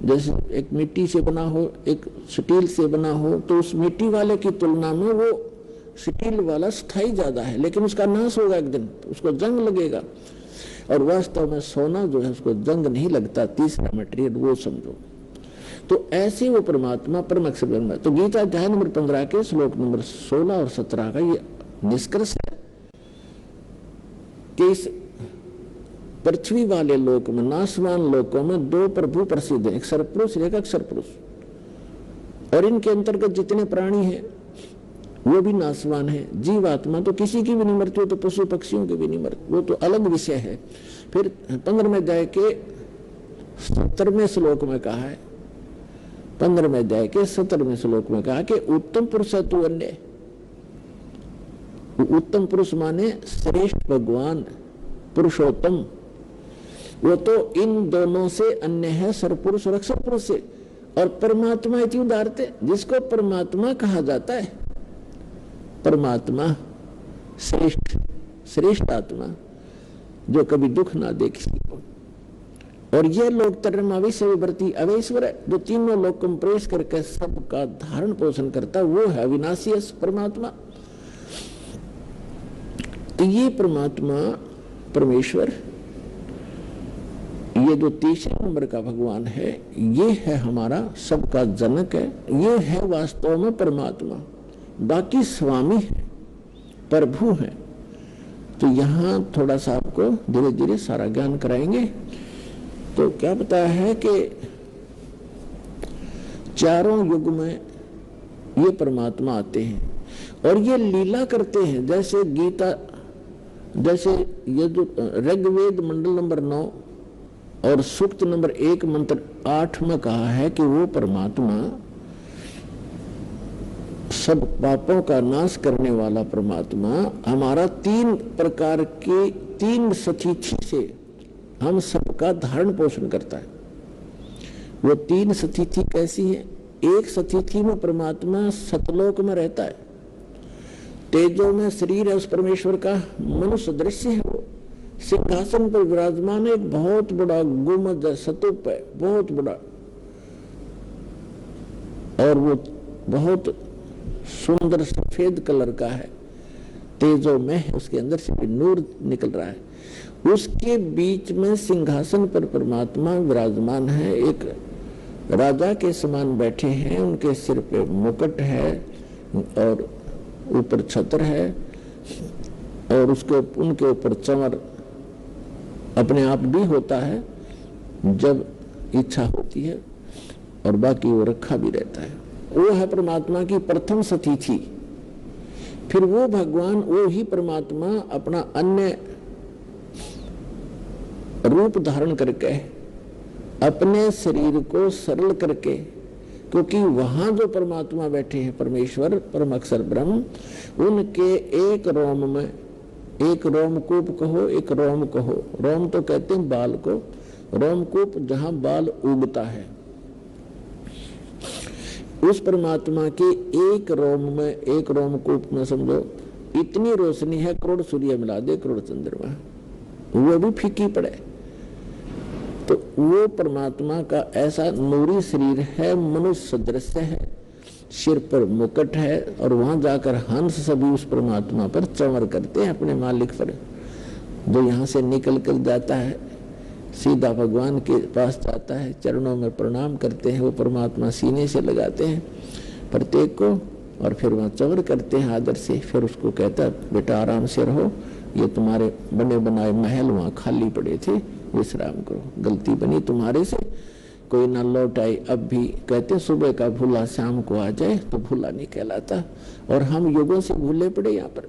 जैसे एक मिट्टी से बना हो, एक स्टील से बना हो, तो उस मिट्टी वाले की तुलना में वो स्टील वाला स्थायी ज्यादा है, लेकिन उसका नाश होगा एक दिन, उसको जंग लगेगा। और वास्तव में सोना जो है उसको जंग नहीं लगता, तीसरा मटेरियल वो समझो। तो ऐसे वो परमात्मा परम अक्षर ब्रह्म है। तो गीता अध्याय नंबर 15 के श्लोक नंबर 16 और 17 का ये निष्कर्ष है कि इस पृथ्वी वाले लोक में, नाशवान लोकों में 2 प्रभु प्रसिद्ध है, एक सरपुरुष एक अक्षर पुरुष। और इनके अंतर्गत जितने प्राणी हैं वो भी नाशवान है। जीवात्मा तो किसी की भी नहीं मरती, तो पशु पक्षियों की भी नहीं मरती, वो तो अलग विषय है। फिर 15वें अध्याय के 17वें श्लोक में कहा है, 15वें अध्याय के 17वें श्लोक में कहा कि उत्तम पुरुष तु अन्य। उत्तम पुरुष माने श्रेष्ठ भगवान, पुरुषोत्तम। वो तो इन दोनों से अन्य है, सरपुरुष और अक्षर पुरुष से। और परमात्मा इति उदारते, जिसको परमात्मा कहा जाता है, परमात्मा श्रेष्ठ, श्रेष्ठ आत्मा जो कभी दुख ना दे किसी को। और ये लोग तरम अविश्ववर्ती अवेश्वर है, जो तीनों लोग को प्रेस करके सबका धारण पोषण करता, वो है अविनाशी परमात्मा। तो ये परमात्मा परमेश्वर, ये जो तीसरे नंबर का भगवान है, ये है हमारा सबका जनक है, ये है वास्तव में परमात्मा। बाकी स्वामी है, प्रभु है। तो यहाँ थोड़ा सा आपको धीरे धीरे सारा ज्ञान कराएंगे। तो क्या पता है कि चारों युग में ये परमात्मा आते हैं और ये लीला करते हैं। जैसे गीता, जैसे ये जो ऋग्वेद मंडल नंबर 9 और सूक्त नंबर 1 मंत्र 8 में कहा है कि वो परमात्मा सब पापों का नाश करने वाला परमात्मा हमारा 3 प्रकार के 3 सतीथि से हम सब का धारण पोषण करता है। वो 3 स्थिति कैसी है? एक स्थिति में परमात्मा सतलोक में रहता है, तेजो में शरीर है उस परमेश्वर का, मनुष्य दृश्य है, वो सिंहासन पर विराजमान है, एक बहुत बड़ा गुंबद है, स्तूप है बहुत बड़ा, और वो बहुत सुंदर सफेद कलर का है, तेजो में है, उसके अंदर से भी नूर निकल रहा है। उसके बीच में सिंहासन पर परमात्मा विराजमान है, एक राजा के समान बैठे हैं, उनके सिर पे मुकुट है और ऊपर छत्र है, और उनके ऊपर चंवर अपने आप भी होता है जब इच्छा होती है, और बाकी वो रखा भी रहता है। वो है परमात्मा की प्रथम स्थिति। फिर वो भगवान, वो ही परमात्मा अपना अन्य रूप धारण करके अपने शरीर को सरल करके, क्योंकि वहां जो परमात्मा बैठे हैं परमेश्वर परम अक्षर ब्रह्म, उनके एक रोम में, एक रोमकूप कहो एक रोम कहो, रोम तो कहते हैं बाल को, रोमकूप जहां बाल उगता है, उस परमात्मा के एक रोम में, एक रोमकूप में समझो इतनी रोशनी है, करोड़ सूर्य मिला दे, करोड़ चंद्रमा, वो भी फीकी पड़े। तो वो परमात्मा का ऐसा नूरी शरीर है, मनुष्य सदृश है, सिर पर मुकुट है, और वहां जाकर हंस सभी उस परमात्मा पर चंवर करते हैं, अपने मालिक पर। जो यहाँ से निकल कर जाता है सीधा भगवान के पास जाता है, चरणों में प्रणाम करते हैं, वो परमात्मा सीने से लगाते हैं प्रत्येक को, और फिर वहाँ चंवर करते हैं आदर से। फिर उसको कहता है बेटा आराम से रहो, ये तुम्हारे बने बनाए महल वहाँ खाली पड़े थे, विश्राम करो, गलती बनी तुम्हारे से, कोई ना लौट आई। अब भी कहते सुबह का भूला शाम को आ जाए तो भूला नहीं कहलाता, और हम युगों से भूले पड़े यहाँ पर।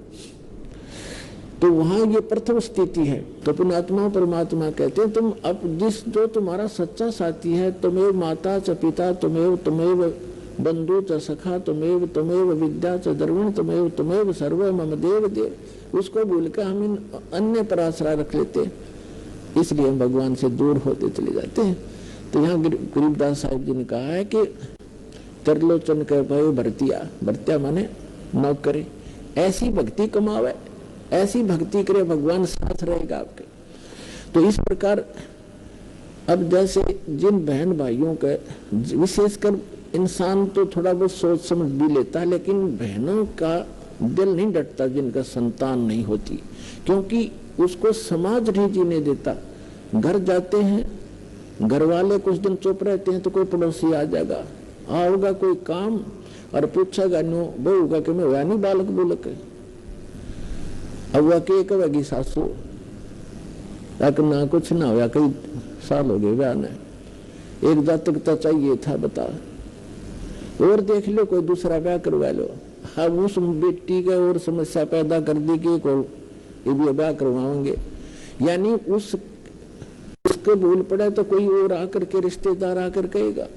तो वहां ये प्रथम स्थिति है। तो पुण्यात्मा परमात्मा कहते हैं तुम अब जो तुम्हारा सच्चा साथी है, तुम्हें माता च पिता, तुम्हें बंधु च सखा, तुम्हें विद्या च द्रविण, तुम्हें सर्व मम देव देव, उसको भूल कर हम इन अन्य पर आश्रय रख लेते, इसलिए हम भगवान से दूर होते चले जाते हैं। तो यहाँ गरीबदास साहिब जी ने कहा है कि त्रिलोचन के भयो भरतिया, भरतिया माने नौकरे, ऐसी भक्ति कमावे, ऐसी भक्ति करे, भगवान साथ रहेगा आपके। तो इस प्रकार अब जैसे जिन बहन भाइयों के, विशेषकर इंसान तो थोड़ा बहुत सोच समझ भी लेता है, लेकिन बहनों का दिल नहीं डटता जिनका संतान नहीं होती, क्योंकि उसको समाज नहीं जीने देता। घर जाते हैं, घर वाले कुछ दिन चुप रहते हैं तो कोई पड़ोसी आ जाएगा, आओगा कोई काम और पूछेगा नो बहू का कि मैं वह नहीं बालक बोलक, अब वह के कहेगी सासू तक ना कुछ ना हुआ, कई साल हो गए ब्याह ने, एक जातक तो चाहिए था बता, और देख लो कोई दूसरा ब्याह करवा लो। अब उस बेटी का और समस्या पैदा कर दी कि ये भी ब्याह करवाओगे, यानी उसको भूल पड़े तो कोई और आकर के रिश्तेदार आकर कहेगा।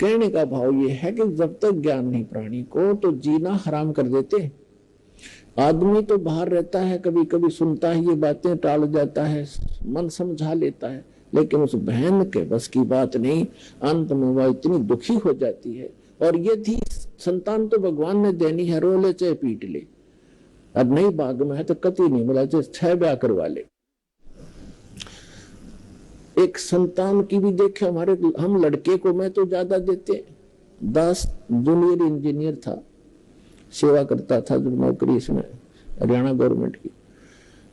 कहने का भाव ये है कि जब तक ज्ञान नहीं प्राणी को तो जीना हराम कर देते। आदमी तो बाहर रहता है, कभी कभी सुनता है ये बातें, टाल जाता है, मन समझा लेता है, लेकिन उस बहन के बस की बात नहीं। अंत में वह इतनी दुखी हो जाती है, और यदि संतान तो भगवान ने देनी है, रो ले चाहे पीट ले, अब नहीं भाग में है तो कति नहीं मिला, चाहे 6 ब्याह करवा ले। एक संतान की भी देखे हमारे, हम लड़के को मैं तो ज्यादा देते, 10 जूनियर इंजीनियर था, सेवा करता था जो नौकरी इसमें हरियाणा गवर्नमेंट की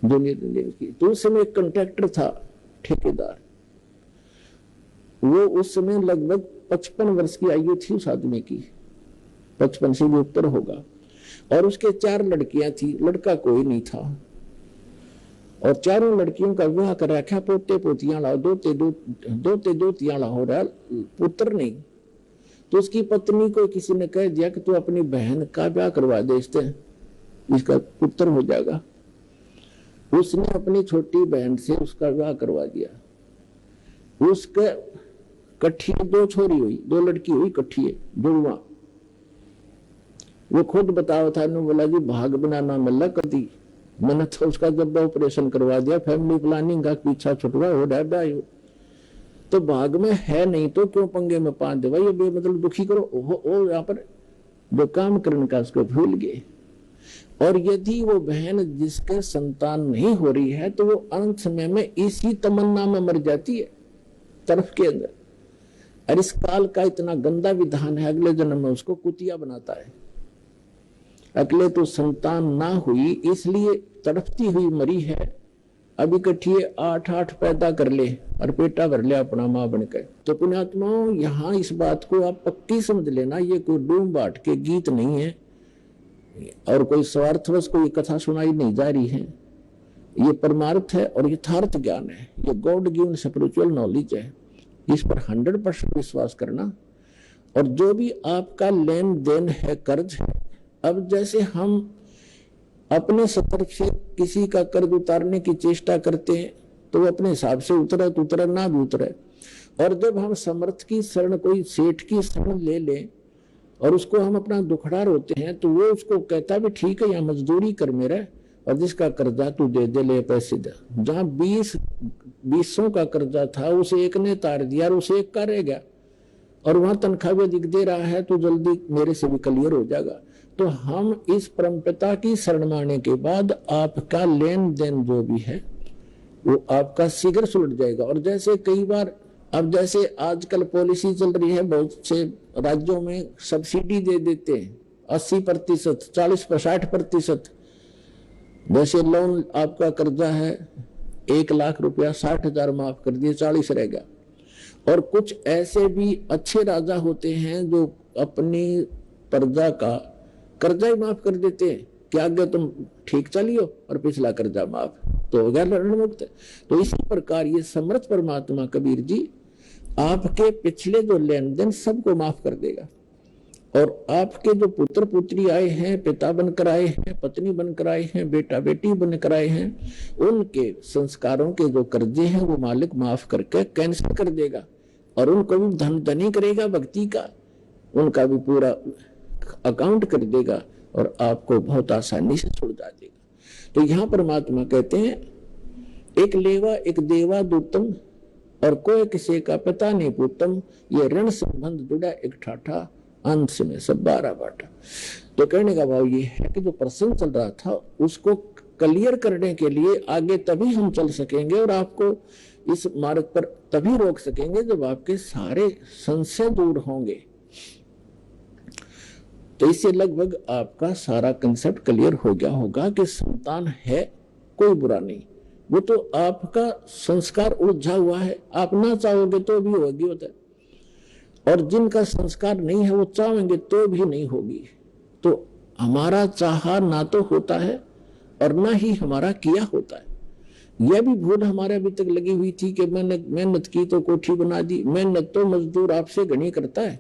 जूनियर इंजीनियर की। तो उस समय एक कॉन्ट्रैक्टर था ठेकेदार, वो उस समय लगभग 55 वर्ष की आयु थी उस आदमी की, 55 से भी ऊपर होगा, और उसके 4 लड़कियां थी, लड़का कोई नहीं था, और चारों लड़कियों का विवाह कर रखा, पोते पोतियां लाओ, दो तियां हो रहा, पुत्र नहीं। तो उसकी पत्नी को किसी ने कह दिया कि तू अपनी बहन का ब्याह करवा दे, इसका पुत्र हो जाएगा। उसने अपनी छोटी बहन से उसका ब्याह करवा दिया। उसके कट्ठी 2 छोरी हुई, 2 लड़की हुई कट्ठी जुड़वा। वो खुद बताओ था, बोला जी भाग बनाना मिला कदी, मैंने तो उसका जब ऑपरेशन करवा दिया, फैमिली प्लानिंग का पीछा छुटवा हो रहा है, तो भाग में है नहीं तो क्यों पंगे में पान दे भाई, ये मतलब दुखी करो। वो यहाँ पर जो काम करने का उसको भूल गए। और यदि वो बहन जिसके संतान नहीं हो रही है तो वो अंत समय में इसी तमन्ना में मर जाती है तरफ के अंदर। और इस काल का इतना गंदा विधान है, अगले जन्म में उसको कुतिया बनाता है। अगले तो संतान ना हुई इसलिए तड़पती हुई मरी है, अब इकट्ठी 8 पैदा कर ले और पेटा भर ले अपना मां बनकर। तो पुण्यात्माओं, यहाँ इस बात को आप पक्की समझ लेना, ये कोई डूम बाट के गीत नहीं है और कोई स्वार्थवश कोई कथा सुनाई नहीं जा रही है। ये परमार्थ है और यथार्थ ज्ञान है, ये गॉड गिवन स्पिरिचुअल नॉलेज है। इस पर 100% विश्वास करना। और जो भी आपका लेन देन है, कर्ज है, अब जैसे हम अपने सतर्क से किसी का कर्ज उतारने की चेष्टा करते हैं तो वो अपने हिसाब से उतरे तो उतरे, ना भी उतरे। और जब हम समर्थ की शरण, कोई सेठ की शरण ले लें और उसको हम अपना दुखड़ा रोते हैं तो वो उसको कहता भी ठीक है, यहाँ मजदूरी कर मेरा, और जिसका कर्जा तू दे दे, ले पैसे दे। जहां 20 का कर्जा था उसे एक ने तार दिया और उसे एक का रह गया, और वहां तनख्वाह भी दिख दे रहा है तो जल्दी मेरे से भी क्लियर हो जाएगा। तो हम इस परमपिता की शरण माने के बाद आपका लेन देन जो भी है वो आपका शीघ्र सुलट जाएगा। और जैसे कई बार, अब जैसे आजकल पॉलिसी चल रही है, बहुत से राज्यों में सब्सिडी दे देते हैं 80%, 40-60%। जैसे लोन आपका कर्जा है 1 लाख रुपया, 60,000 माफ कर दिए, 40 रह गया। और कुछ ऐसे भी अच्छे राजा होते हैं जो अपनी प्रजा का कर्जा ही माफ कर देते हैं कि आगे तुम ठीक चलियो और पिछला कर्जा माफ, तो हो गया ऋण मुक्त। तो इसी प्रकार ये समर्थ परमात्मा कबीर जी आपके पिछले जो लेन देन सबको माफ कर देगा। और आपके जो पुत्र पुत्री आए हैं, पिता बनकर आए हैं, पत्नी बनकर आए हैं, बेटा बेटी बनकर आए हैं, उनके संस्कारों के जो कर्जे हैं वो मालिक माफ करके कैंसिल कर देगा। और उनको भी धनी करेगा भक्ति का, उनका भी पूरा अकाउंट कर देगा और आपको बहुत आसानी से छुड़वा देगा। तो यहाँ परमात्मा कहते हैं, एक लेवा एक देवा दूतम और कोई किसी का पता नहीं पूतम, ये ऋण संबंध जुड़ा एक ठाठा, अंत में सब 12 बाटा। तो कहने का भाव ये है कि जो प्रसंग चल रहा था उसको क्लियर करने के लिए आगे तभी हम चल सकेंगे और आपको इस मार्ग पर तभी रोक सकेंगे जब आपके सारे संशय दूर होंगे। तो इससे लगभग आपका सारा कंसेप्ट क्लियर हो गया होगा कि संतान है कोई बुरा नहीं, वो तो आपका संस्कार उलझा हुआ है, आप ना चाहोगे तो भी होगी होता है। और जिनका संस्कार नहीं है वो चाहेंगे तो भी नहीं होगी। तो हमारा चाहा ना तो होता है और ना ही हमारा किया होता है। यह भी भूल हमारे अभी तक लगी हुई थी कि मैंने मेहनत की तो कोठी बना दी। मेहनत तो मजदूर आपसे घनी करता है।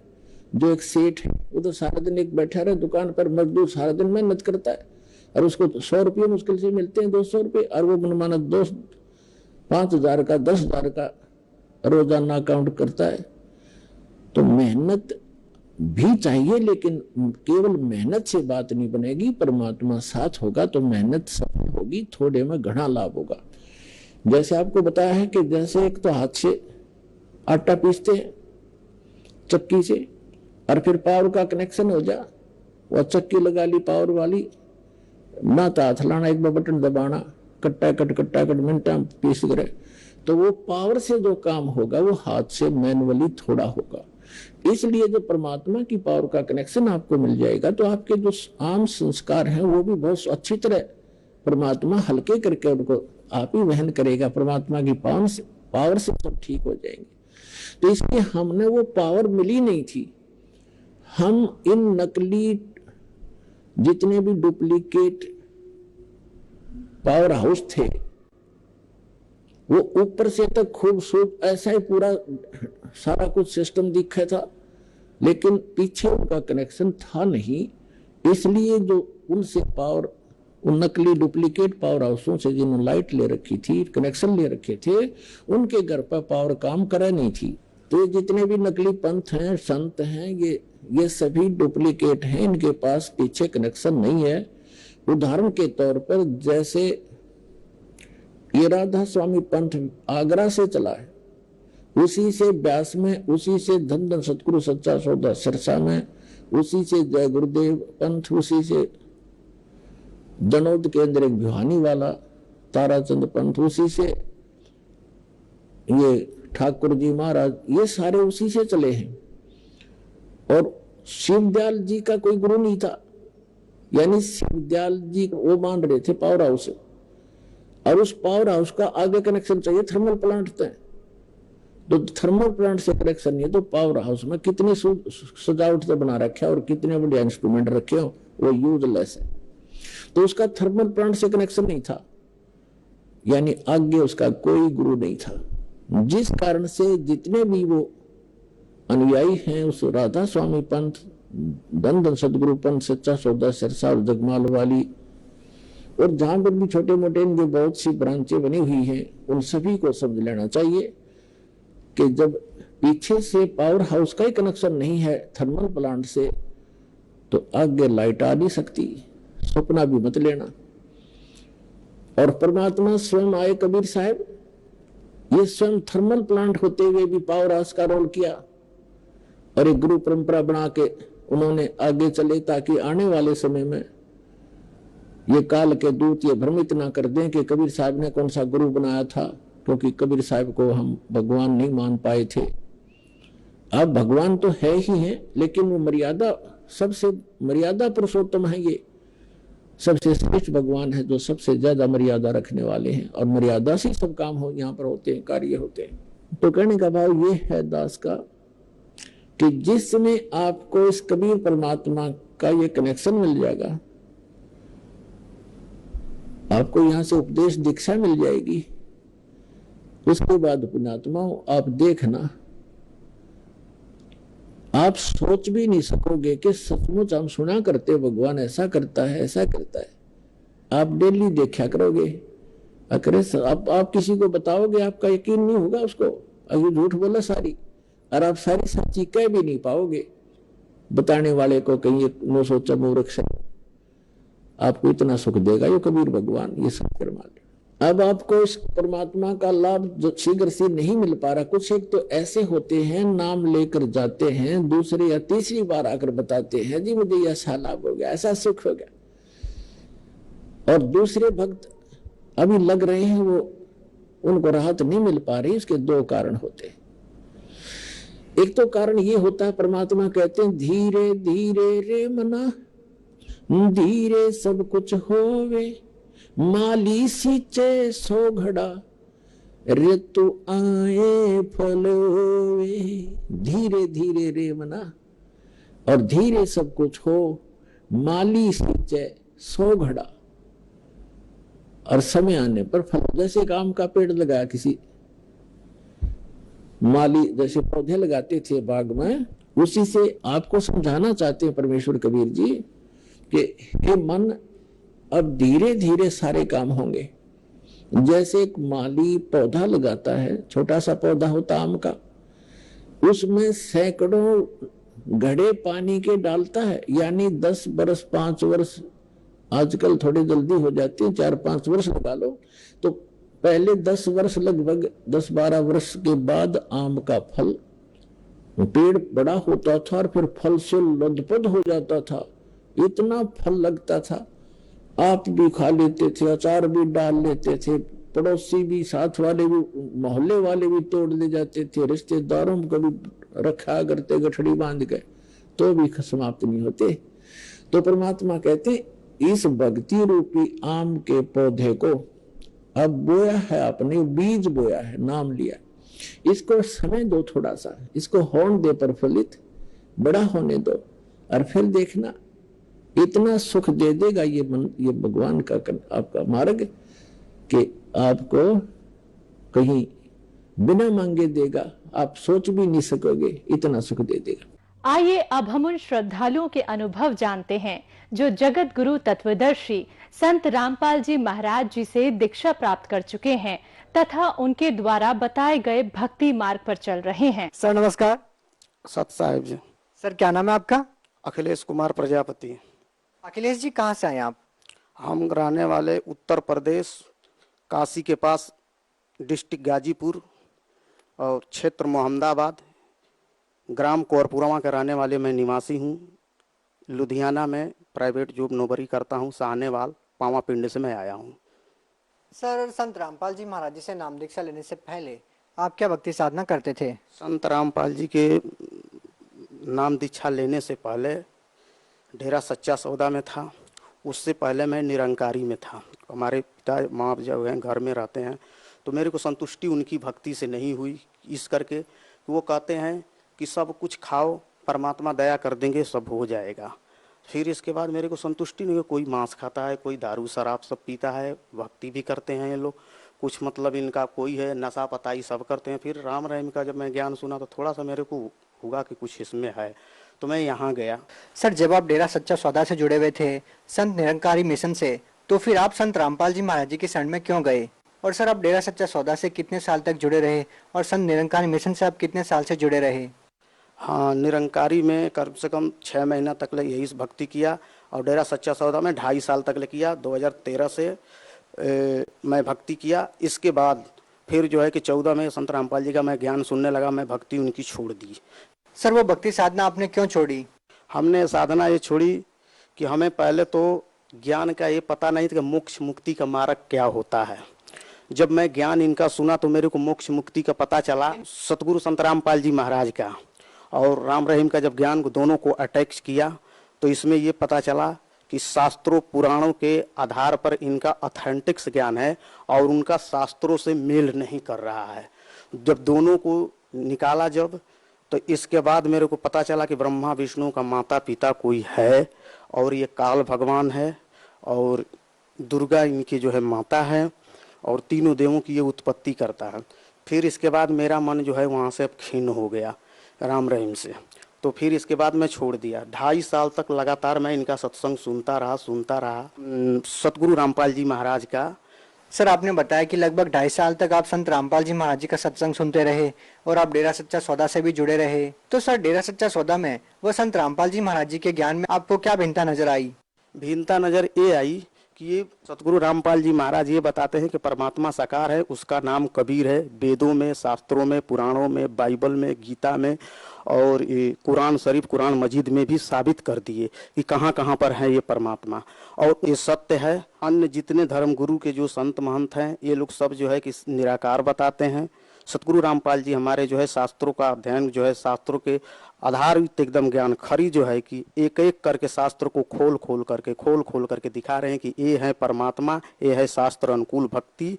जो एक सेठ है वो तो सारा दिन एक बैठा रहे दुकान पर, मजदूर सारा दिन मेहनत करता है और उसको 100 रुपये मुश्किल से मिलते हैं, 200 रुपये, और वो मनमाना 5,000 का 10,000 का रोजाना अकाउंट करता है। तो मेहनत भी चाहिए, लेकिन केवल मेहनत से बात नहीं बनेगी। परमात्मा साथ होगा तो मेहनत सफल होगी, थोड़े में घना लाभ होगा। जैसे आपको बताया है कि जैसे एक तो हाथ से आटा पीसते हैं चक्की से, और फिर पावर का कनेक्शन हो जा, वो चक्की लगा ली पावर वाली, ना तो हाथ लाना, एक बटन दबाना, कट्टा कट मिनटा पीस करे। तो वो पावर से जो काम होगा वो हाथ से मैनुअली थोड़ा होगा। इसलिए जो परमात्मा की पावर का कनेक्शन आपको मिल जाएगा तो आपके जो आम संस्कार हैं वो भी बहुत अच्छी तरह परमात्मा हल्के करके उनको आप ही वहन करेगा। परमात्मा की पावर से सब ठीक हो जाएंगे। तो इसलिए हमने वो पावर मिली नहीं थी। हम इन नकली जितने भी डुप्लीकेट पावर हाउस थे वो ऊपर से तक खूबसूरत ऐसा ही पूरा सारा कुछ सिस्टम दिखा था, लेकिन पीछे उनका कनेक्शन था नहीं। इसलिए जो उनसे पावर, उन नकली डुप्लीकेट पावर हाउसों से जिन्होंने लाइट ले रखी थी, कनेक्शन ले रखे थे, उनके घर पर पावर काम करा नहीं थी। तो ये जितने भी नकली पंथ हैं, संत हैं, ये सभी डुप्लीकेट हैं, इनके पास पीछे कनेक्शन नहीं है। उदाहरण के तौर पर जैसे ये राधा स्वामी पंथ आगरा से चला है, उसी से व्यास में, उसी से धन धन सतगुरु सच्चा सौदा सिरसा में, उसी से जय गुरुदेव पंथ, उसी से दनौद के अंदर एक भिवानी वाला ताराचंद पंथ, उसी से ये ठाकुर जी महाराज, ये सारे उसी से चले हैं। और शिवदयाल जी का कोई गुरु नहीं था, यानी शिवदयाल जी वो मान रहे थे पावर हाउस, और उस पावर हाउस का आगे कनेक्शन चाहिए थर्मल प्लांट से। तो थर्मल प्लांट से कनेक्शन नहीं है तो पावर हाउस में कितनी सजावट से बना रखे और कितने बढ़िया इंस्ट्रूमेंट रखे हो, वो यूजलेस है। तो उसका थर्मल प्लांट से कनेक्शन नहीं था, यानी आगे उसका कोई गुरु नहीं था, जिस कारण से जितने भी वो अनुयायी हैं उस राधा स्वामी पंथ, धन धन सदगुरु पंथ, सच्चा सौदा सिरसा और जगमाल वाली, और जहां पर भी छोटे मोटे इनकी बहुत सी ब्रांचें बनी हुई हैं, उन सभी को समझ लेना चाहिए कि जब पीछे से पावर हाउस का ही कनेक्शन नहीं है थर्मल प्लांट से, तो आगे लाइट आ नहीं सकती, सपना भी मत लेना। और परमात्मा स्वयं आए कबीर साहब, ये स्वयं थर्मल प्लांट होते हुए भी पावर हाउस का रोल किया, और एक गुरु परंपरा बना के उन्होंने आगे चले, ताकि आने वाले समय में ये काल के दूत ये भ्रमित ना कर दें कि कबीर साहब ने कौन सा गुरु बनाया था, क्योंकि कबीर साहब को हम भगवान नहीं मान पाए थे। अब भगवान तो है ही है, लेकिन वो मर्यादा, सबसे मर्यादा पुरुषोत्तम है, ये सबसे श्रेष्ठ भगवान है जो सबसे ज्यादा मर्यादा रखने वाले हैं, और मर्यादा से सब काम हो यहाँ पर होते हैं, कार्य होते हैं। तो कहने का भाव ये है दास का कि जिस समय आपको इस कबीर परमात्मा का ये कनेक्शन मिल जाएगा, आपको यहां से उपदेश दीक्षा मिल जाएगी, उसके बाद पुण्यात्मा आप देखना, आप सोच भी नहीं सकोगे कि सचमुच हम सुना करते भगवान ऐसा करता है, ऐसा करता है। आप डेली देखा करोगे, अगर आप किसी को बताओगे आपका यकीन नहीं होगा उसको, अगर झूठ बोला सारी, और आप सारी सच्ची कह भी नहीं पाओगे बताने वाले को, कहीं नो सोचा मूर्ख, आपको इतना सुख देगा ये कबीर भगवान, ये सब करवा। अब आपको इस परमात्मा का लाभ जो शीघ्र से नहीं मिल पा रहा, कुछ एक तो ऐसे होते हैं नाम लेकर जाते हैं, दूसरे या तीसरी बार आकर बताते हैं जी मुझे ऐसा लाभ हो गया, ऐसा सुख हो गया, और दूसरे भक्त अभी लग रहे हैं वो उनको राहत नहीं मिल पा रही। इसके दो कारण होते हैं। एक तो कारण ये होता है, परमात्मा कहते हैं धीरे धीरे रे मना, धीरे सब कुछ होवे, माली सींचे सो घड़ा, ऋतु आए फल होवे। धीरे धीरे रे मना, और धीरे सब कुछ हो, माली सींचे सो घड़ा, और समय आने पर फल। जैसे एक आम का पेड़ लगाया किसी माली, जैसे पौधे लगाते थे बाग में, उसी से आपको समझाना चाहते हैं परमेश्वर कबीर जी कि हे मन, अब धीरे धीरे सारे काम होंगे। जैसे एक माली पौधा लगाता है, छोटा सा पौधा होता आम का, उसमें सैकड़ों घड़े पानी के डालता है, यानी 10 वर्ष 5 वर्ष, आजकल थोड़ी जल्दी हो जाती है, 4-5 वर्ष लगा लो, तो पहले 10 वर्ष, लगभग 10-12 वर्ष के बाद आम का फल, पेड़ बड़ा होता था और फिर फल से लदपद हो जाता था, इतना फल लगता था, आप भी खा लेते थे, अचार भी डाल लेते थे, पड़ोसी भी, साथ वाले भी, मोहल्ले वाले भी तोड़ ले जाते थे, रिश्तेदारों को भी रखा करते गठड़ी बांध के, तो भी समाप्त नहीं होते। तो परमात्मा कहते इस भक्ति रूपी आम के पौधे को अब बोया है आपने, बीज बोया है, नाम लिया, इसको समय दो थोड़ा सा, इसको होने दे प्रफुल्लित, बड़ा होने दो, और फिर देखना इतना सुख दे देगा ये भगवान का आपका मार्ग कि आपको कहीं बिना मांगे देगा, आप सोच भी नहीं सकोगे, इतना सुख दे देगा। आइए अब हम उन श्रद्धालुओं के अनुभव जानते हैं जो जगत गुरु तत्वदर्शी संत रामपाल जी महाराज जी से दीक्षा प्राप्त कर चुके हैं तथा उनके द्वारा बताए गए भक्ति मार्ग पर चल रहे हैं। सर नमस्कार। सत साहिब जी। सर क्या नाम है आपका? अखिलेश कुमार प्रजापति। अखिलेश जी कहाँ से आए आप? हम रहने वाले उत्तर प्रदेश, काशी के पास, डिस्ट्रिक्ट गाजीपुर, और क्षेत्र मोहम्मदाबाद, ग्राम कोरपुरवा का रहने वाले मैं निवासी हूँ। लुधियाना में प्राइवेट जॉब नौकरी करता हूँ। साहनेवाल पावा पिंड से मैं आया हूँ। सर, संत रामपाल जी महाराज जी से नाम दीक्षा लेने से पहले आप क्या भक्ति साधना करते थे? संत रामपाल जी के नाम दीक्षा लेने से पहले डेरा सच्चा सौदा में था। उससे पहले मैं निरंकारी में था। हमारे पिता माँ जब हैं घर में रहते हैं तो मेरे को संतुष्टि उनकी भक्ति से नहीं हुई, इस करके वो कहते हैं कि सब कुछ खाओ, परमात्मा दया कर देंगे, सब हो जाएगा। फिर इसके बाद मेरे को संतुष्टि नहीं हुई। कोई मांस खाता है, कोई दारू शराब सब पीता है, भक्ति भी करते हैं ये लोग, कुछ मतलब इनका कोई है नशा पताई सब करते हैं। फिर राम रहीम का जब मैं ज्ञान सुना तो थोड़ा सा मेरे को हुआ कि कुछ इसमें है, तो मैं यहाँ गया। सर, जब आप डेरा सच्चा सौदा से जुड़े हुए थे संत निरंकारी मिशन से, तो फिर आप संत रामपाल जी महाराज जी के शरण में क्यों गए? और सर, आप डेरा सच्चा सौदा से कितने साल तक जुड़े रहे और संत निरंकारी मिशन से आप कितने साल से जुड़े रहे? हाँ, निरंकारी में कम से कम 6 महीना तक ले यही भक्ति किया और डेरा सच्चा सौदा में 2.5 साल तक ले किया। 2013 से मैं भक्ति किया। इसके बाद फिर जो है कि 14 में संत रामपाल जी का मैं ज्ञान सुनने लगा, मैं भक्ति उनकी छोड़ दी। सर, वो भक्ति साधना आपने क्यों छोड़ी? हमने साधना ये छोड़ी कि हमें पहले तो ज्ञान का ये पता नहीं था कि मोक्ष मुक्ति का मार्ग क्या होता है। जब मैं ज्ञान इनका सुना तो मेरे को मोक्ष मुक्ति का पता चला, सतगुरु संत रामपाल जी महाराज का और राम रहीम का जब ज्ञान को दोनों को अटैच किया तो इसमें ये पता चला कि शास्त्रों पुराणों के आधार पर इनका ऑथेंटिक्स ज्ञान है और उनका शास्त्रों से मेल नहीं कर रहा है। जब दोनों को निकाला जब, तो इसके बाद मेरे को पता चला कि ब्रह्मा विष्णु का माता पिता कोई है और ये काल भगवान है और दुर्गा इनकी जो है माता है और तीनों देवों की ये उत्पत्ति करता है। फिर इसके बाद मेरा मन जो है वहाँ से अब खिन्न हो गया राम रहीम से, तो फिर इसके बाद मैं छोड़ दिया। 2.5 साल तक लगातार मैं इनका सत्संग सुनता रहा सतगुरु रामपाल जी महाराज का। सर, आपने बताया कि लगभग 2.5 साल तक आप संत रामपाल जी महाराज जी का सत्संग सुनते रहे और आप डेरा सच्चा सौदा से भी जुड़े रहे। तो सर, डेरा सच्चा सौदा में व संत रामपाल जी महाराज जी के ज्ञान में आपको क्या भिन्नता नजर आई? भिन्नता नजर ये आई कि ये सतगुरु रामपाल जी महाराज ये बताते हैं कि परमात्मा साकार है, उसका नाम कबीर है। वेदों में, शास्त्रों में, पुराणों में, बाइबल में, गीता में और ये कुरान शरीफ, कुरान मजीद में भी साबित कर दिए कि कहाँ कहाँ पर है ये परमात्मा और ये सत्य है। अन्य जितने धर्म गुरु के जो संत महंत हैं ये लोग सब जो है कि निराकार बताते हैं। सतगुरु रामपाल जी हमारे जो है शास्त्रों का अध्ययन जो है शास्त्रों के आधारित एकदम ज्ञान खरी जो है कि एक एक करके शास्त्र को खोल खोल करके दिखा रहे हैं कि ये है परमात्मा, ये है शास्त्र अनुकूल भक्ति।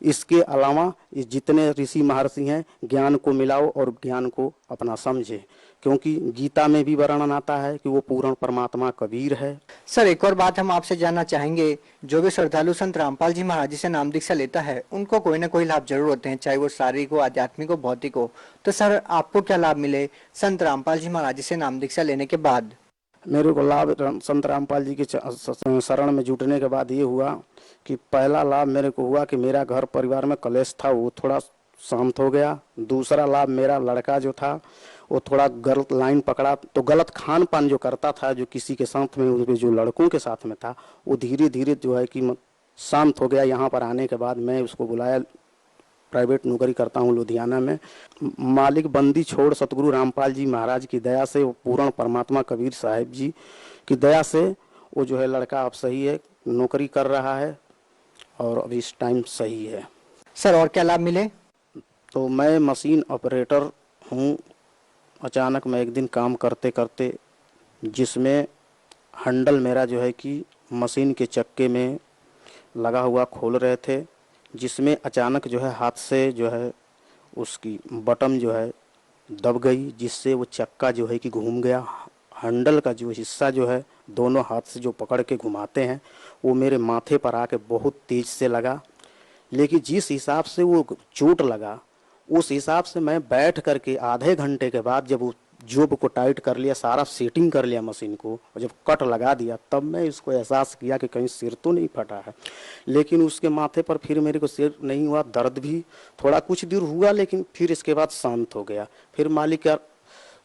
इसके अलावा ये जितने ऋषि महर्षि हैं ज्ञान को मिलाओ और ज्ञान को अपना समझे, क्योंकि गीता में भी वर्णन आता है कि वो पूर्ण परमात्मा कबीर है। सर, एक और बात हम आपसे जानना चाहेंगे, जो भी श्रद्धालु संत रामपाल जी महाराज जी से नाम दीक्षा लेता है उनको कोई ना कोई लाभ जरूर होते हैं, चाहे वो शारीरिक हो, आध्यात्मिक हो, भौतिक हो। तो सर, आपको क्या लाभ मिले संत रामपाल जी महाराज जी से नाम दीक्षा लेने के बाद? मेरे को लाभ संत रामपाल जी के शरण में जुटने के बाद ये हुआ कि पहला लाभ मेरे को हुआ कि मेरा घर परिवार में कलेश था वो थोड़ा शांत हो गया। दूसरा लाभ, मेरा लड़का जो था वो थोड़ा गलत लाइन पकड़ा, तो गलत खान पान जो करता था जो किसी के साथ में, उसके जो लड़कों के साथ में था, वो धीरे धीरे जो है कि शांत हो गया। यहाँ पर आने के बाद मैं उसको बुलाया, प्राइवेट नौकरी करता हूँ लुधियाना में। मालिक बंदी छोड़ सतगुरु रामपाल जी महाराज की दया से, वो पूर्ण परमात्मा कबीर साहिब जी की दया से वो जो है लड़का अब सही है, नौकरी कर रहा है और अभी इस टाइम सही है। सर, और क्या लाभ मिले? तो मैं मशीन ऑपरेटर हूँ। अचानक मैं एक दिन काम करते करते, जिसमें हैंडल मेरा जो है कि मशीन के चक्के में लगा हुआ खोल रहे थे, जिसमें अचानक जो है हाथ से जो है उसकी बटन जो है दब गई, जिससे वो चक्का जो है कि घूम गया। हैंडल का जो हिस्सा जो है दोनों हाथ से जो पकड़ के घुमाते हैं वो मेरे माथे पर आके बहुत तेज से लगा। लेकिन जिस हिसाब से वो चोट लगा उस हिसाब से मैं बैठ करके आधे घंटे के बाद जब वो जोब को टाइट कर लिया, सारा सेटिंग कर लिया मशीन को, और जब कट लगा दिया तब मैं इसको एहसास किया कि कहीं सिर तो नहीं फटा है। लेकिन उसके माथे पर फिर मेरे को सिर नहीं हुआ, दर्द भी थोड़ा कुछ दूर हुआ, लेकिन फिर इसके बाद शांत हो गया। फिर मालिक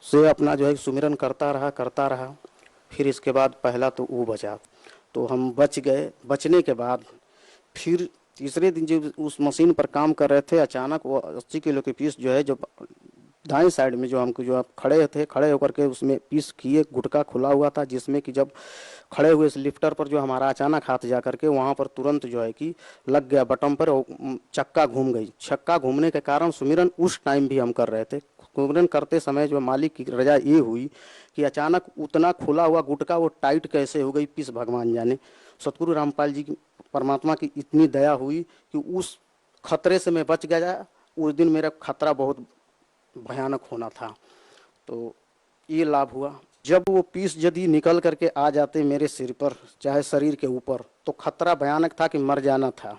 से अपना जो है सुमिरन करता रहा। फिर इसके बाद पहला तो वो बचा, तो हम बच गए। बचने के बाद फिर तीसरे दिन जब उस मशीन पर काम कर रहे थे, अचानक वो 80 किलो के पीस जो है, जो दाएं साइड में जो हमको, जो आप खड़े थे, खड़े होकर के उसमें पीस किए, गुटका खुला हुआ था, जिसमें कि जब खड़े हुए इस लिफ्टर पर जो हमारा अचानक हाथ जा करके वहाँ पर तुरंत जो है कि लग गया बटन पर, और चक्का घूम गई। चक्का घूमने के कारण सुमिरन उस टाइम भी हम कर रहे थे। सुमिरन करते समय जो मालिक की रजा ये हुई कि अचानक उतना खुला हुआ गुटका वो टाइट कैसे हो गई, पीस भगवान जाने। सतगुरु रामपाल जी की, परमात्मा की इतनी दया हुई कि उस खतरे से मैं बच गया। उस दिन मेरा खतरा बहुत भयानक होना था, तो ये लाभ हुआ। जब वो पीस यदि निकल करके आ जाते मेरे सिर पर, चाहे शरीर के ऊपर, तो खतरा भयानक था कि मर जाना था,